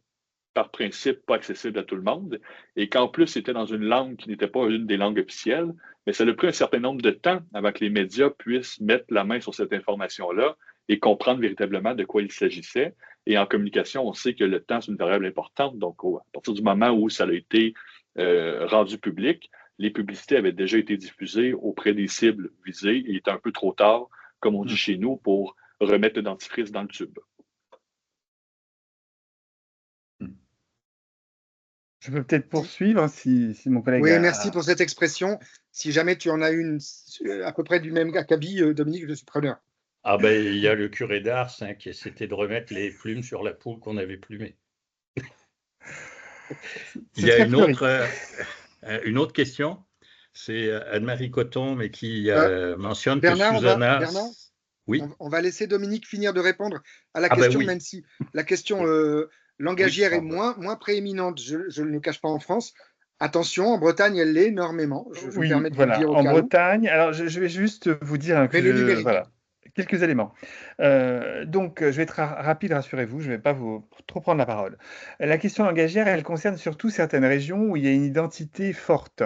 principe pas accessible à tout le monde, et qu'en plus c'était dans une langue qui n'était pas une des langues officielles, mais ça a pris un certain nombre de temps avant que les médias puissent mettre la main sur cette information-là et comprendre véritablement de quoi il s'agissait. Et en communication, on sait que le temps, c'est une variable importante. Donc, à partir du moment où ça a été rendu public, les publicités avaient déjà été diffusées auprès des cibles visées. Il était un peu trop tard, comme on dit chez nous, pour remettre le dentifrice dans le tube. Je peux peut-être poursuivre si mon collègue Oui, merci pour cette expression. Si jamais tu en as une à peu près du même acabit, Dominique, je suis preneur. Ah ben, il y a le curé d'Ars qui c'était de remettre les plumes sur la poule qu'on avait plumée. Il y a une autre question. C'est Anne-Marie Coton, mais qui mentionne Bernard, que Susanna... Bernard, oui. On va laisser Dominique finir de répondre à la question, même si la question langagière est moins prééminente, je ne le cache pas en France. Attention, en Bretagne, elle l'est énormément. Je me permets de vous le dire au en cas Bretagne, alors je vais juste vous dire Mais le numérique. Voilà, quelques éléments. Donc, je vais être rapide, rassurez-vous, je ne vais pas vous trop prendre la parole. La question langagière, elle concerne surtout certaines régions où il y a une identité forte,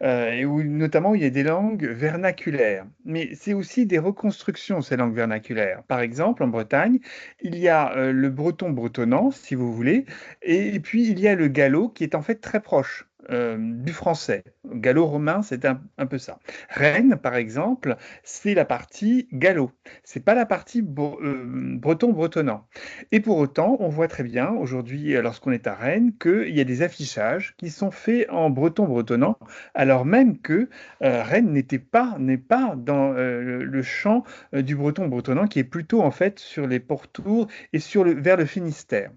et où notamment il y a des langues vernaculaires. Mais c'est aussi des reconstructions, ces langues vernaculaires. Par exemple, en Bretagne, il y a le breton bretonnant, si vous voulez, et puis il y a le gallo qui est en fait très proche. Du français. Gallo-romain, c'est un peu ça. Rennes, par exemple, c'est la partie gallo. C'est pas la partie breton-bretonnant. Et pour autant, on voit très bien aujourd'hui, lorsqu'on est à Rennes, qu'il y a des affichages qui sont faits en breton-bretonnant, alors même que Rennes n'est pas dans le champ du breton-bretonnant, qui est plutôt en fait sur les pourtours et vers le Finistère.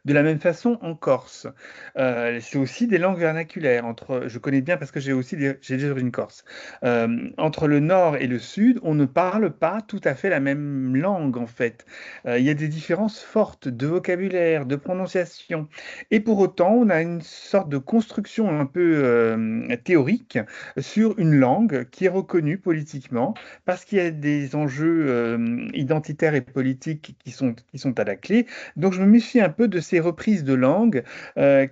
De la même façon, en Corse, c'est aussi des langues vernaculaires. Je connais bien parce que j'ai des origines corse. Entre le nord et le sud, on ne parle pas tout à fait la même langue, en fait. Il y a des différences fortes de vocabulaire, de prononciation. Et pour autant, on a une sorte de construction un peu théorique sur une langue qui est reconnue politiquement parce qu'il y a des enjeux identitaires et politiques qui sont à la clé. Donc, je me méfie un peu de ces reprises de langue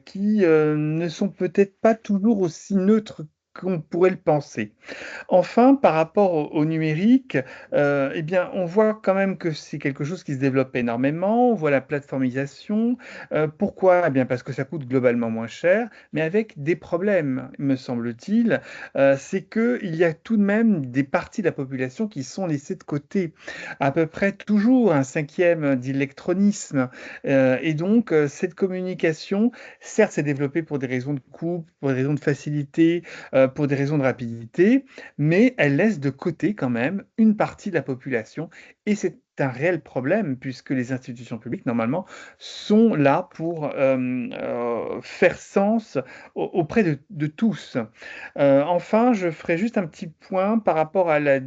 qui ne sont peut-être pas toujours aussi neutres qu'on pourrait le penser. Enfin, par rapport au numérique, eh bien, on voit quand même que c'est quelque chose qui se développe énormément. On voit la plateformisation. Pourquoi? Eh bien, parce que ça coûte globalement moins cher, mais avec des problèmes, me semble-t-il. C'est qu'il y a tout de même des parties de la population qui sont laissées de côté. À peu près toujours un cinquième d'électronisme. Et donc, cette communication, certes, s'est développée pour des raisons de coût, pour des raisons de facilité, pour des raisons de rapidité, mais elle laisse de côté quand même une partie de la population et c'est un réel problème puisque les institutions publiques, normalement, sont là pour faire sens auprès de tous. Enfin, je ferai juste un petit point par rapport à la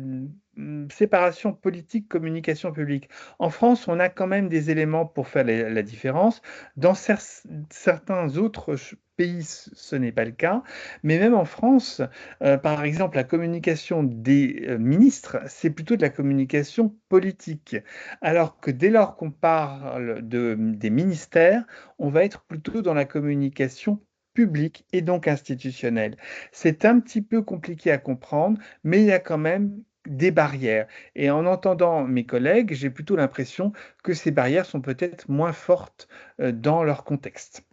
séparation politique, communication publique. En France, on a quand même des éléments pour faire la différence. Dans certains autres pays, ce n'est pas le cas. Mais même en France, par exemple, la communication des ministres, c'est plutôt de la communication politique. Alors que dès lors qu'on parle des ministères, on va être plutôt dans la communication publique et donc institutionnelle. C'est un petit peu compliqué à comprendre, mais il y a quand même des barrières. Et en entendant mes collègues, j'ai plutôt l'impression que ces barrières sont peut-être moins fortes dans leur contexte.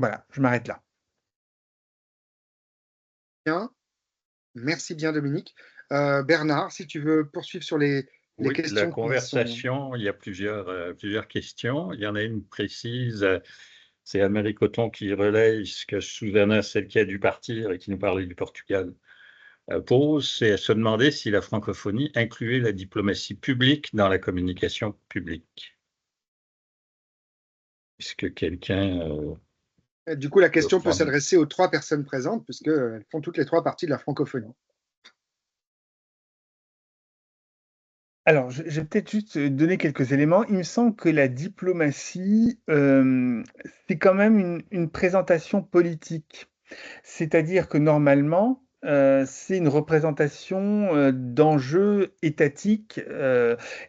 Voilà, je m'arrête là. Bien. Merci bien, Dominique. Bernard, si tu veux poursuivre sur les questions. La conversation, il y a plusieurs questions. Il y en a une précise. C'est Anne-Marie Coton qui relaye ce que Susanna, celle qui a dû partir et qui nous parlait du Portugal, pose, c'est à se demander si la francophonie incluait la diplomatie publique dans la communication publique. Est-ce que quelqu'un... Du coup, la question peut s'adresser aux 3 personnes présentes, puisqu'elles font toutes les 3 parties de la francophonie. Alors, je vais peut-être juste donner quelques éléments. Il me semble que la diplomatie, c'est quand même une présentation politique. C'est-à-dire que normalement, c'est une représentation d'enjeux étatiques.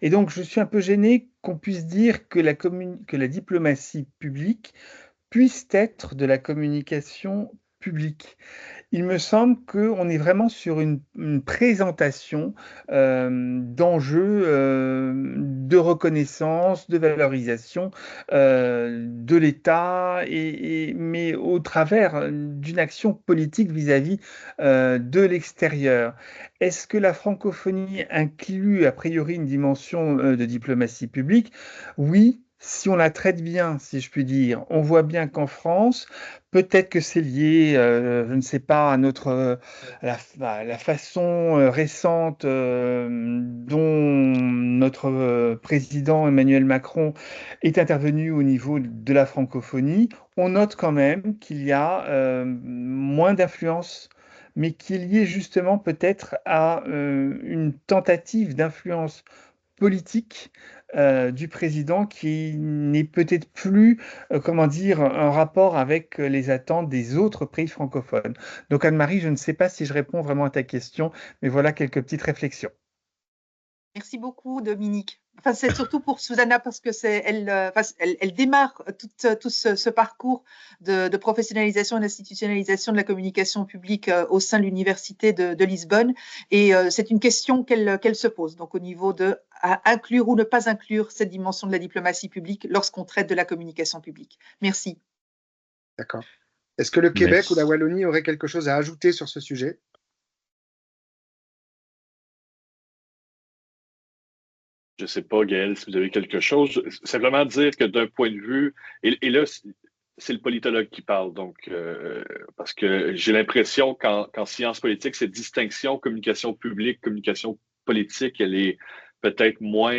Et donc, je suis un peu gêné qu'on puisse dire que la diplomatie publique puisse être de la communication publique. Il me semble qu'on est vraiment sur une présentation d'enjeux de reconnaissance, de valorisation de l'État, mais au travers d'une action politique vis-à-vis de l'extérieur. Est-ce que la francophonie inclut a priori une dimension de diplomatie publique? Oui. Si on la traite bien, si je puis dire, on voit bien qu'en France, peut-être que c'est lié, je ne sais pas, à la façon récente dont notre président Emmanuel Macron est intervenu au niveau de la francophonie. On note quand même qu'il y a moins d'influence, mais qu'il y ait justement peut-être à une tentative d'influence politique du président qui n'est peut-être plus, comment dire, un rapport avec les attentes des autres pays francophones. Donc Anne-Marie, je ne sais pas si je réponds vraiment à ta question, mais voilà quelques petites réflexions. Merci beaucoup, Dominique. Enfin, c'est surtout pour Susanna parce que elle démarre tout ce parcours de professionnalisation et d'institutionnalisation de la communication publique au sein de l'université de Lisbonne. Et c'est une question qu'elle se pose. Donc, au niveau de inclure ou ne pas inclure cette dimension de la diplomatie publique lorsqu'on traite de la communication publique. Merci. D'accord. Est-ce que le Québec ou la Wallonie auraient quelque chose à ajouter sur ce sujet? Je ne sais pas, Gaël, si vous avez quelque chose. Simplement dire que d'un point de vue, et là, c'est le politologue qui parle, donc, parce que j'ai l'impression qu'en sciences politiques, cette distinction communication publique, communication politique, elle est peut-être moins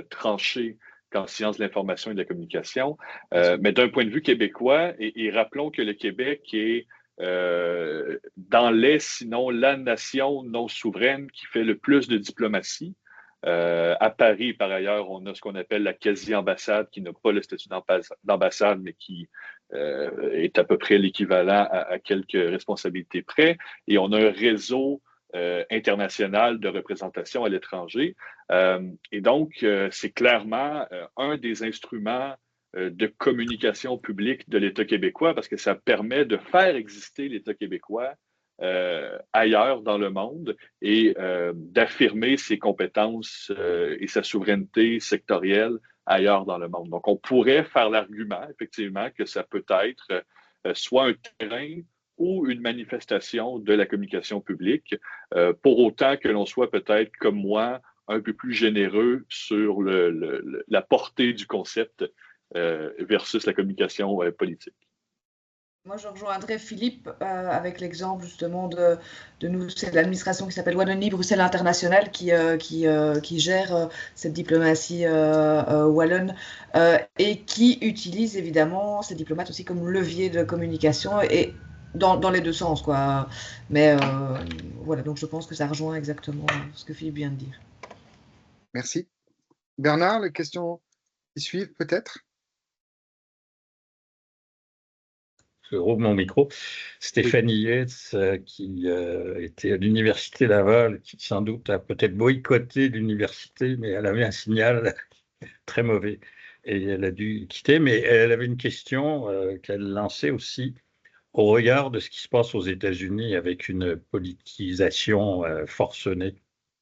tranchée qu'en sciences de l'information et de la communication. Mais d'un point de vue québécois, et rappelons que le Québec est dans sinon la nation non souveraine qui fait le plus de diplomatie. À Paris, par ailleurs, on a ce qu'on appelle la quasi-ambassade, qui n'a pas le statut d'ambassade, mais qui est à peu près l'équivalent à quelques responsabilités près. Et on a un réseau international de représentation à l'étranger. Et donc, c'est clairement un des instruments de communication publique de l'État québécois parce que ça permet de faire exister l'État québécois ailleurs dans le monde et d'affirmer ses compétences et sa souveraineté sectorielle ailleurs dans le monde. Donc, on pourrait faire l'argument, effectivement, que ça peut être soit un terrain ou une manifestation de la communication publique, pour autant que l'on soit peut-être, comme moi, un peu plus généreux sur la portée du concept versus la communication politique. Moi, je rejoindrais Philippe avec l'exemple justement de nous, c'est l'administration qui s'appelle Wallonie Bruxelles International qui gère cette diplomatie wallonne et qui utilise évidemment ces diplomates aussi comme levier de communication et dans les deux sens, quoi. Mais voilà, donc je pense que ça rejoint exactement ce que Philippe vient de dire. Merci. Bernard, les questions qui suivent peut-être? Je rouvre mon micro. Stéphanie Yates, qui était à l'Université Laval, qui sans doute a peut-être boycotté l'université, mais elle avait un signal très mauvais et elle a dû quitter. Mais elle avait une question qu'elle lançait aussi au regard de ce qui se passe aux États-Unis avec une politisation forcenée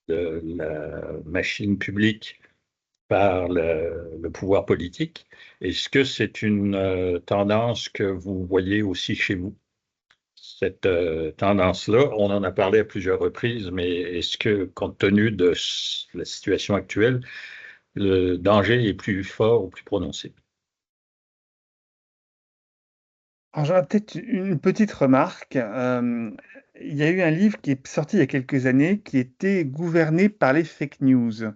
de la machine publique par le pouvoir politique. Est-ce que c'est une tendance que vous voyez aussi chez vous? Cette tendance-là, on en a parlé à plusieurs reprises, mais est-ce que, compte tenu de la situation actuelle, le danger est plus fort ou plus prononcé? Alors, j'aurais peut-être une petite remarque. Il y a eu un livre qui est sorti il y a quelques années qui était gouverné par les fake news.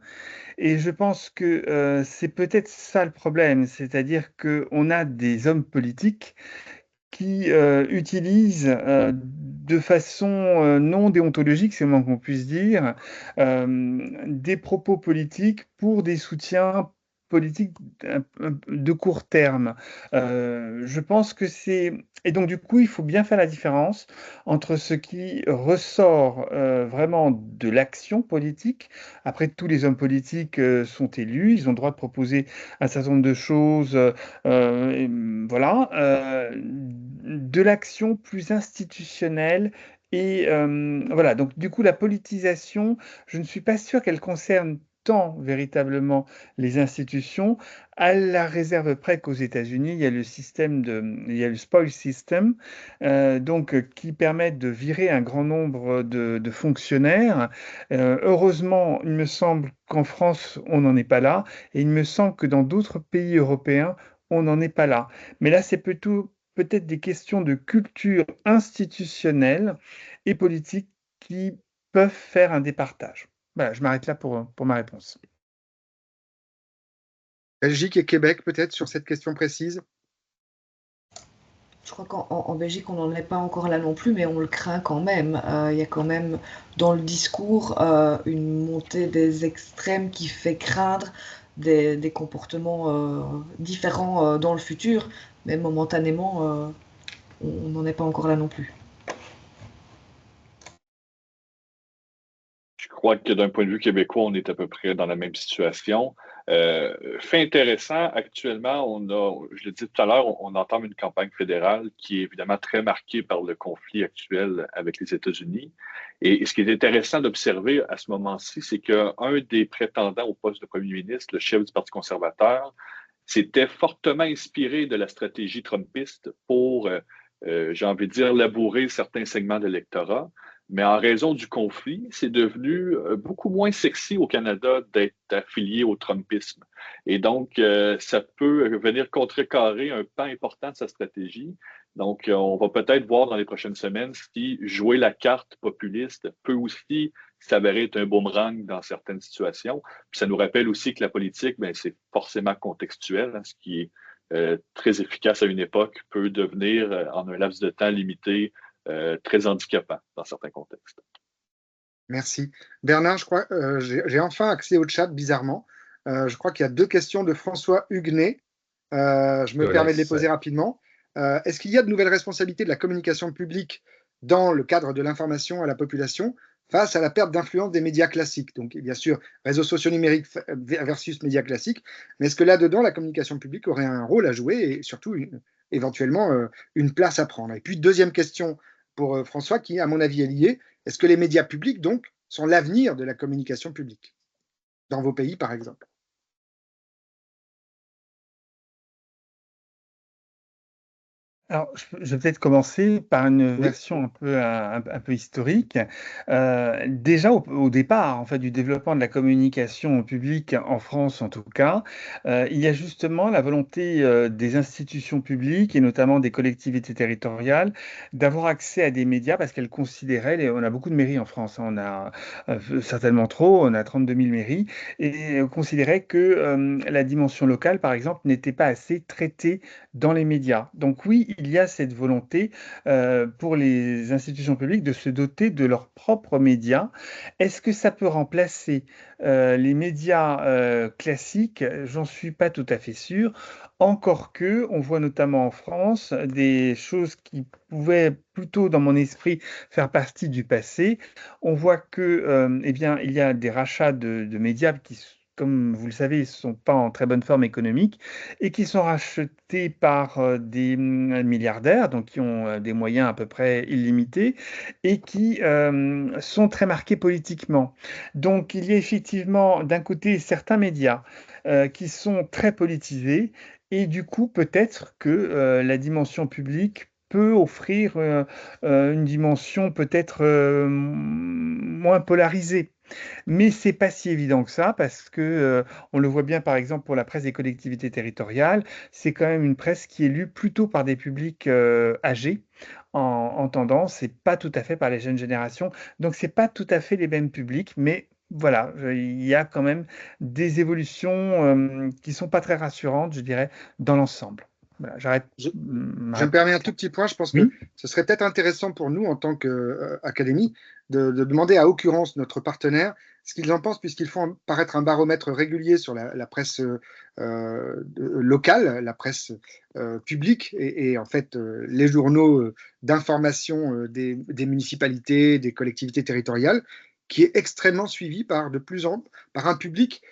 Et je pense que c'est peut-être ça le problème, c'est-à-dire qu'on a des hommes politiques qui utilisent de façon non déontologique, c'est le moins qu'on puisse dire, des propos politiques pour des soutiens politique de court terme. Je pense que c'est... Et donc, du coup, il faut bien faire la différence entre ce qui ressort vraiment de l'action politique. Après, tous les hommes politiques sont élus, ils ont le droit de proposer un certain nombre de choses, voilà, de l'action plus institutionnelle. Et voilà, donc du coup, la politisation, je ne suis pas sûr qu'elle concerne tant véritablement les institutions, à la réserve près qu'aux États-Unis, il y a le spoil system, qui permet de virer un grand nombre de fonctionnaires. Heureusement, il me semble qu'en France, on n'en est pas là, et il me semble que dans d'autres pays européens, on n'en est pas là. Mais là, c'est plutôt peut-être des questions de culture institutionnelle et politique qui peuvent faire un départage. Voilà, je m'arrête là pour ma réponse. Belgique et Québec, peut-être, sur cette question précise? Je crois qu'en Belgique, on n'en est pas encore là non plus, mais on le craint quand même. Il y a quand même dans le discours une montée des extrêmes qui fait craindre des comportements différents dans le futur, mais momentanément, on n'en est pas encore là non plus. Je crois que d'un point de vue québécois, on est à peu près dans la même situation. Fait intéressant, actuellement, je l'ai dit tout à l'heure, on entame une campagne fédérale qui est évidemment très marquée par le conflit actuel avec les États-Unis. Et ce qui est intéressant d'observer à ce moment-ci, c'est qu'un des prétendants au poste de premier ministre, le chef du Parti conservateur, s'était fortement inspiré de la stratégie trumpiste pour, j'ai envie de dire, labourer certains segments de l'électorat. Mais en raison du conflit, c'est devenu beaucoup moins sexy au Canada d'être affilié au Trumpisme. Et donc, ça peut venir contrecarrer un pan important de sa stratégie. Donc, on va peut-être voir dans les prochaines semaines si jouer la carte populiste peut aussi s'avérer être un boomerang dans certaines situations. Puis ça nous rappelle aussi que la politique, ben, c'est forcément contextuel, hein, ce qui est très efficace à une époque peut devenir, en un laps de temps limité, très handicapant dans certains contextes. Merci. Bernard, je crois, j'ai enfin accès au chat, bizarrement. Je crois qu'il y a 2 questions de François Huguenet. Je me permets de les poser rapidement. Est-ce qu'il y a de nouvelles responsabilités de la communication publique dans le cadre de l'information à la population face à la perte d'influence des médias classiques? Donc, bien sûr, réseaux sociaux numériques versus médias classiques. Mais est-ce que là-dedans, la communication publique aurait un rôle à jouer et surtout, éventuellement, une place à prendre? Et puis, deuxième question pour François, qui, à mon avis, est liée. Est-ce que les médias publics, donc, sont l'avenir de la communication publique dans vos pays, par exemple? Alors, je vais peut-être commencer par une Oui. version un peu historique. Déjà, au départ, en fait, du développement de la communication publique en France, en tout cas, il y a justement la volonté des institutions publiques et notamment des collectivités territoriales d'avoir accès à des médias parce qu'elles considéraient, on a beaucoup de mairies en France, hein, on a certainement trop, on a 32 000 mairies, et considéraient que la dimension locale, par exemple, n'était pas assez traitée dans les médias. Donc oui, il y a cette volonté pour les institutions publiques de se doter de leurs propres médias. Est-ce que ça peut remplacer les médias classiques? J'en suis pas tout à fait sûr. Encore que, on voit notamment en France des choses qui pouvaient plutôt, dans mon esprit, faire partie du passé. On voit que, eh bien, il y a des rachats de médias qui, comme vous le savez, ne sont pas en très bonne forme économique et qui sont rachetés par des milliardaires, donc qui ont des moyens à peu près illimités et qui sont très marqués politiquement. Donc il y a effectivement d'un côté certains médias qui sont très politisés et du coup peut-être que la dimension publique peut offrir une dimension peut-être moins polarisée. Mais c'est pas si évident que ça parce que on le voit bien par exemple pour la presse des collectivités territoriales, c'est quand même une presse qui est lue plutôt par des publics âgés en tendance et pas tout à fait par les jeunes générations. Donc c'est pas tout à fait les mêmes publics, mais voilà, il y a quand même des évolutions qui sont pas très rassurantes, je dirais, dans l'ensemble. Voilà, j'arrête. Je me permets un tout petit point. Je pense que ce serait peut-être intéressant pour nous, en tant qu'académie, de demander à Occurrence, notre partenaire, ce qu'ils en pensent, puisqu'ils font paraître un baromètre régulier sur la presse locale, la presse publique, et en fait, les journaux d'information des municipalités, des collectivités territoriales, qui est extrêmement suivi par un public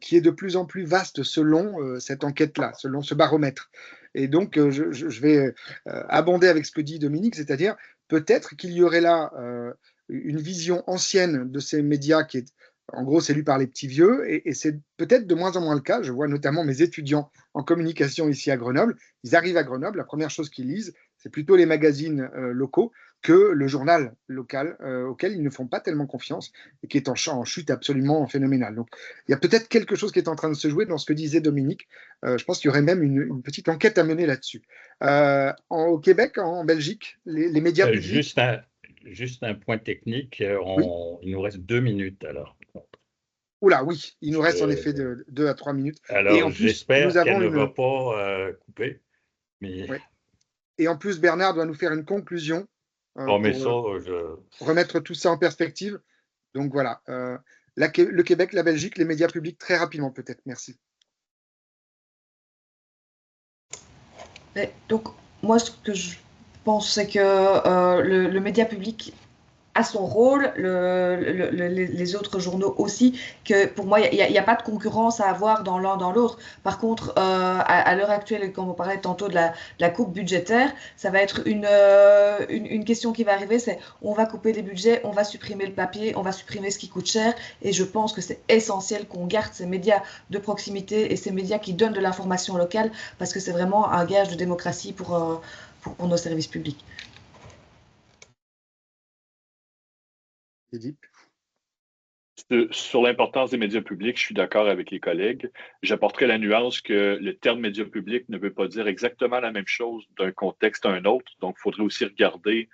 qui est de plus en plus vaste selon cette enquête-là, selon ce baromètre. Et donc, je vais abonder avec ce que dit Dominique, c'est-à-dire peut-être qu'il y aurait là une vision ancienne de ces médias qui est, en gros, c'est lu par les petits vieux, et c'est peut-être de moins en moins le cas. Je vois notamment mes étudiants en communication ici à Grenoble. Ils arrivent à Grenoble, la première chose qu'ils lisent, c'est plutôt les magazines locaux que le journal local auquel ils ne font pas tellement confiance et qui est en chute absolument phénoménale. Donc, il y a peut-être quelque chose qui est en train de se jouer dans ce que disait Dominique. Je pense qu'il y aurait même une petite enquête à mener là-dessus. Au Québec, en Belgique, les médias publics… Juste un point technique, Oui. Il nous reste 2 minutes alors. Oula, oui, il nous reste en effet 2 à 3 minutes. Alors, j'espère qu'elle ne va pas couper. Mais… Oui. Et en plus, Bernard doit nous faire une conclusion pour remettre tout ça en perspective. Donc voilà, le Québec, la Belgique, les médias publics, très rapidement peut-être. Merci. Donc, moi, ce que je pense, c'est que le média public a son rôle, les autres journaux aussi, que pour moi, il n'y a pas de concurrence à avoir dans l'un dans l'autre. Par contre, à l'heure actuelle, comme on parlait tantôt de la coupe budgétaire, ça va être une question qui va arriver, c'est on va couper les budgets, on va supprimer le papier, on va supprimer ce qui coûte cher, et je pense que c'est essentiel qu'on garde ces médias de proximité et ces médias qui donnent de l'information locale, parce que c'est vraiment un gage de démocratie pour nos services publics. Sur l'importance des médias publics, je suis d'accord avec les collègues. J'apporterai la nuance que le terme médias publics ne veut pas dire exactement la même chose d'un contexte à un autre. Donc, il faudrait aussi regarder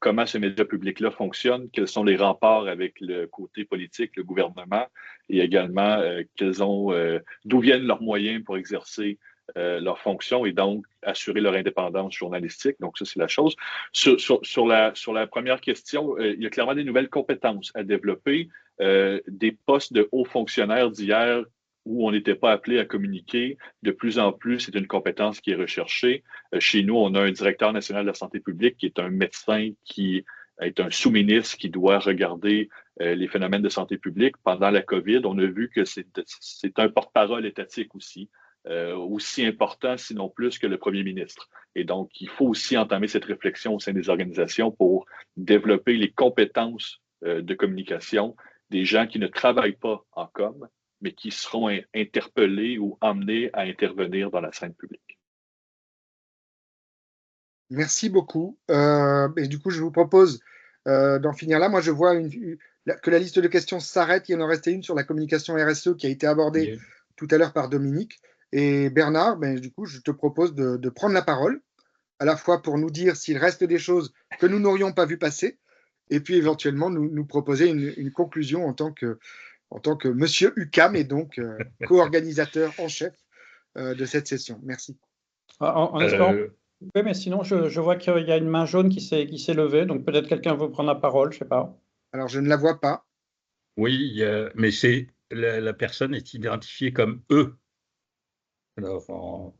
comment ce média public-là fonctionne, quels sont les remparts avec le côté politique, le gouvernement, et également d'où viennent leurs moyens pour exercer leurs fonctions et donc assurer leur indépendance journalistique. Donc, ça, c'est la chose. Sur la première question, il y a clairement des nouvelles compétences à développer. Des postes de hauts fonctionnaires d'hier où on n'était pas appelé à communiquer. De plus en plus, c'est une compétence qui est recherchée. Chez nous, on a un directeur national de la santé publique qui est un médecin qui est un sous-ministre qui doit regarder les phénomènes de santé publique. Pendant la COVID, on a vu que c'est un porte-parole étatique aussi important, sinon plus que le premier ministre. Et donc, il faut aussi entamer cette réflexion au sein des organisations pour développer les compétences de communication des gens qui ne travaillent pas en com, mais qui seront interpellés ou amenés à intervenir dans la scène publique. Merci beaucoup. Et du coup, je vous propose d'en finir là. Moi, je vois que la liste de questions s'arrête. Il y en a resté une sur la communication RSE qui a été abordée tout à l'heure par Dominique. Et Bernard, du coup, je te propose de prendre la parole, à la fois pour nous dire s'il reste des choses que nous n'aurions pas vu passer, et puis éventuellement nous proposer une conclusion en tant que monsieur UQAM et donc co-organisateur en chef de cette session. Merci. En espérant. Oui, mais sinon, je vois qu'il y a une main jaune qui s'est levée, donc peut-être quelqu'un veut prendre la parole, je ne sais pas. Alors, je ne la vois pas. Oui, mais la personne est identifiée comme E. Alors,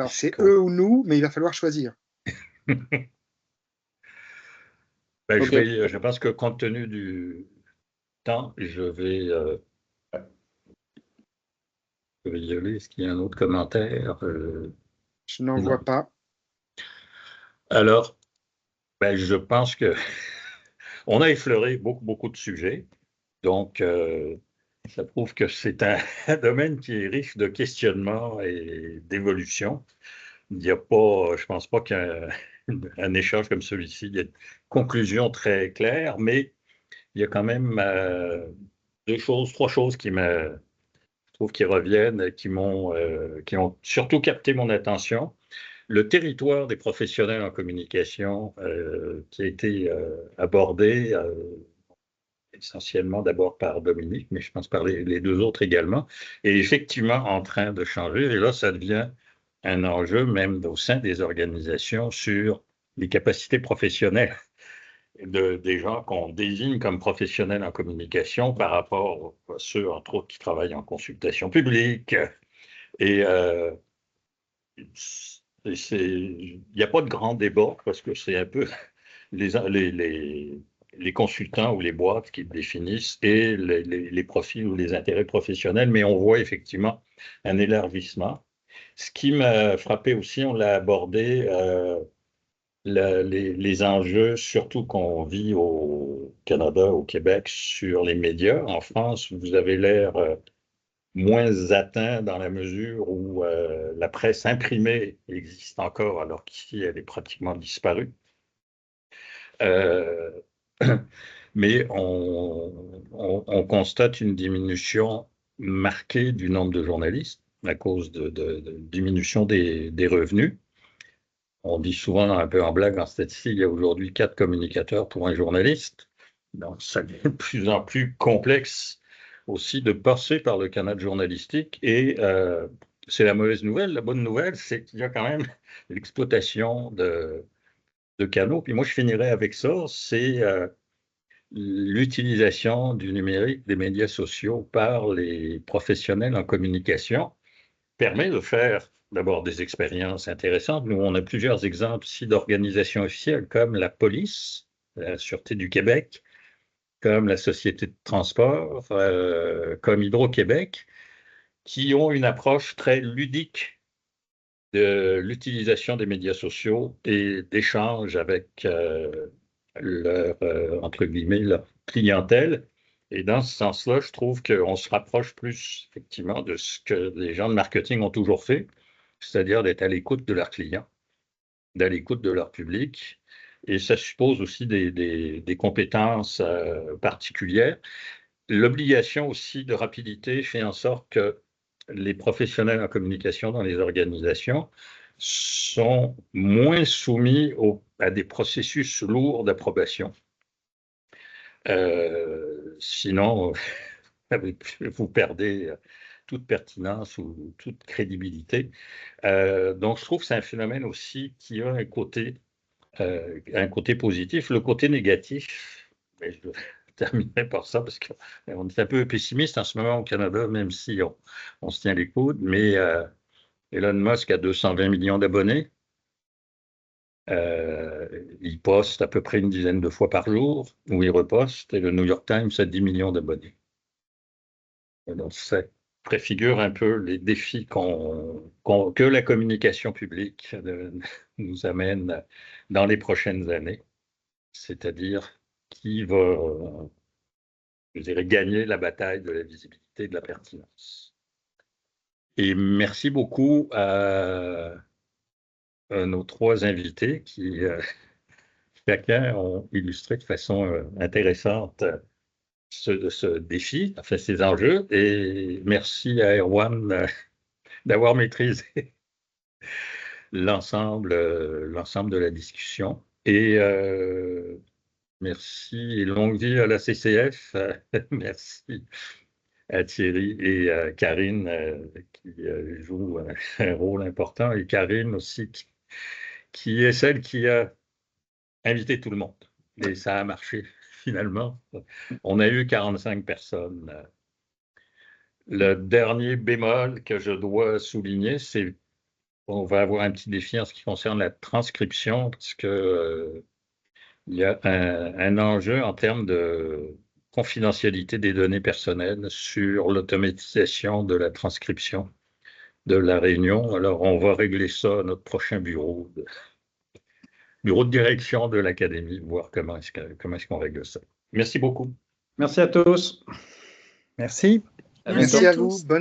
c'est eux ou nous, mais il va falloir choisir. Okay. Je pense que compte tenu du temps, je vais y aller. Est-ce qu'il y a un autre commentaire? Je n'en vois pas. Alors, je pense que on a effleuré beaucoup de sujets. Donc, ça prouve que c'est un domaine qui est riche de questionnements et d'évolution. Il n'y a pas, je ne pense pas qu'il y ait un échange comme celui-ci, il y a une conclusion très claire, mais il y a quand même 3 choses qui je trouve qui reviennent, qui ont surtout capté mon attention. Le territoire des professionnels en communication qui a été abordé essentiellement d'abord par Dominique, mais je pense par les deux autres également, est effectivement en train de changer. Et là, ça devient un enjeu même au sein des organisations sur les capacités professionnelles des gens qu'on désigne comme professionnels en communication par rapport à ceux, entre autres, qui travaillent en consultation publique. Et il n'y a pas de grand débat parce que c'est un peu les consultants ou les boîtes qui définissent et les profils ou les intérêts professionnels, mais on voit effectivement un élargissement. Ce qui m'a frappé aussi, on l'a abordé, les enjeux, surtout qu'on vit au Canada, au Québec, sur les médias. En France, vous avez l'air moins atteint dans la mesure où la presse imprimée existe encore, alors qu'ici, elle est pratiquement disparue. Mais on constate une diminution marquée du nombre de journalistes à cause de diminution des revenus. On dit souvent, un peu en blague, en statistique, il y a aujourd'hui 4 communicateurs pour un journaliste. Donc, ça devient de plus en plus complexe aussi de passer par le canal journalistique. Et c'est la mauvaise nouvelle. La bonne nouvelle, c'est qu'il y a quand même l'exploitation de canaux. Puis moi, je finirai avec ça, c'est l'utilisation du numérique, des médias sociaux par les professionnels en communication permet de faire d'abord des expériences intéressantes. Nous, on a plusieurs exemples ici d'organisations officielles comme la police, la Sûreté du Québec, comme la Société de transport, comme Hydro-Québec, qui ont une approche très ludique de l'utilisation des médias sociaux et d'échange avec entre guillemets, leur clientèle. Et dans ce sens-là, je trouve qu'on se rapproche plus, effectivement, de ce que les gens de marketing ont toujours fait, c'est-à-dire d'être à l'écoute de leurs clients, d'à l'écoute de leur public. Et ça suppose aussi des compétences particulières. L'obligation aussi de rapidité fait en sorte que les professionnels en communication dans les organisations sont moins soumis à des processus lourds d'approbation. Sinon, vous perdez toute pertinence ou toute crédibilité. Donc, je trouve que c'est un phénomène aussi qui a un côté positif. Le côté négatif, je terminerai par ça parce qu'on est un peu pessimiste en ce moment au Canada, même si on se tient les coudes, mais Elon Musk a 220 millions d'abonnés. Il poste à peu près une dizaine de fois par jour, ou il reposte, et le New York Times a 10 millions d'abonnés. Donc, ça préfigure un peu les défis que la communication publique nous amène dans les prochaines années, c'est-à-dire qui va, je dirais, gagner la bataille de la visibilité et de la pertinence. Et merci beaucoup à nos 3 invités qui chacun ont illustré de façon intéressante ce défi, enfin ces enjeux. Et merci à Erwan d'avoir maîtrisé l'ensemble de la discussion. Et merci et longue vie à la CCF. Merci à Thierry et à Karine qui jouent un rôle important. Et Karine aussi qui est celle qui a invité tout le monde. Et ça a marché finalement. On a eu 45 personnes. Le dernier bémol que je dois souligner, c'est qu'on va avoir un petit défi en ce qui concerne la transcription, parce que il y a un enjeu en termes de confidentialité des données personnelles sur l'automatisation de la transcription de la réunion. Alors, on va régler ça à notre prochain bureau de direction de l'Académie, voir comment est-ce qu'on règle ça. Merci beaucoup. Merci à tous. Merci. Merci à vous. Bonne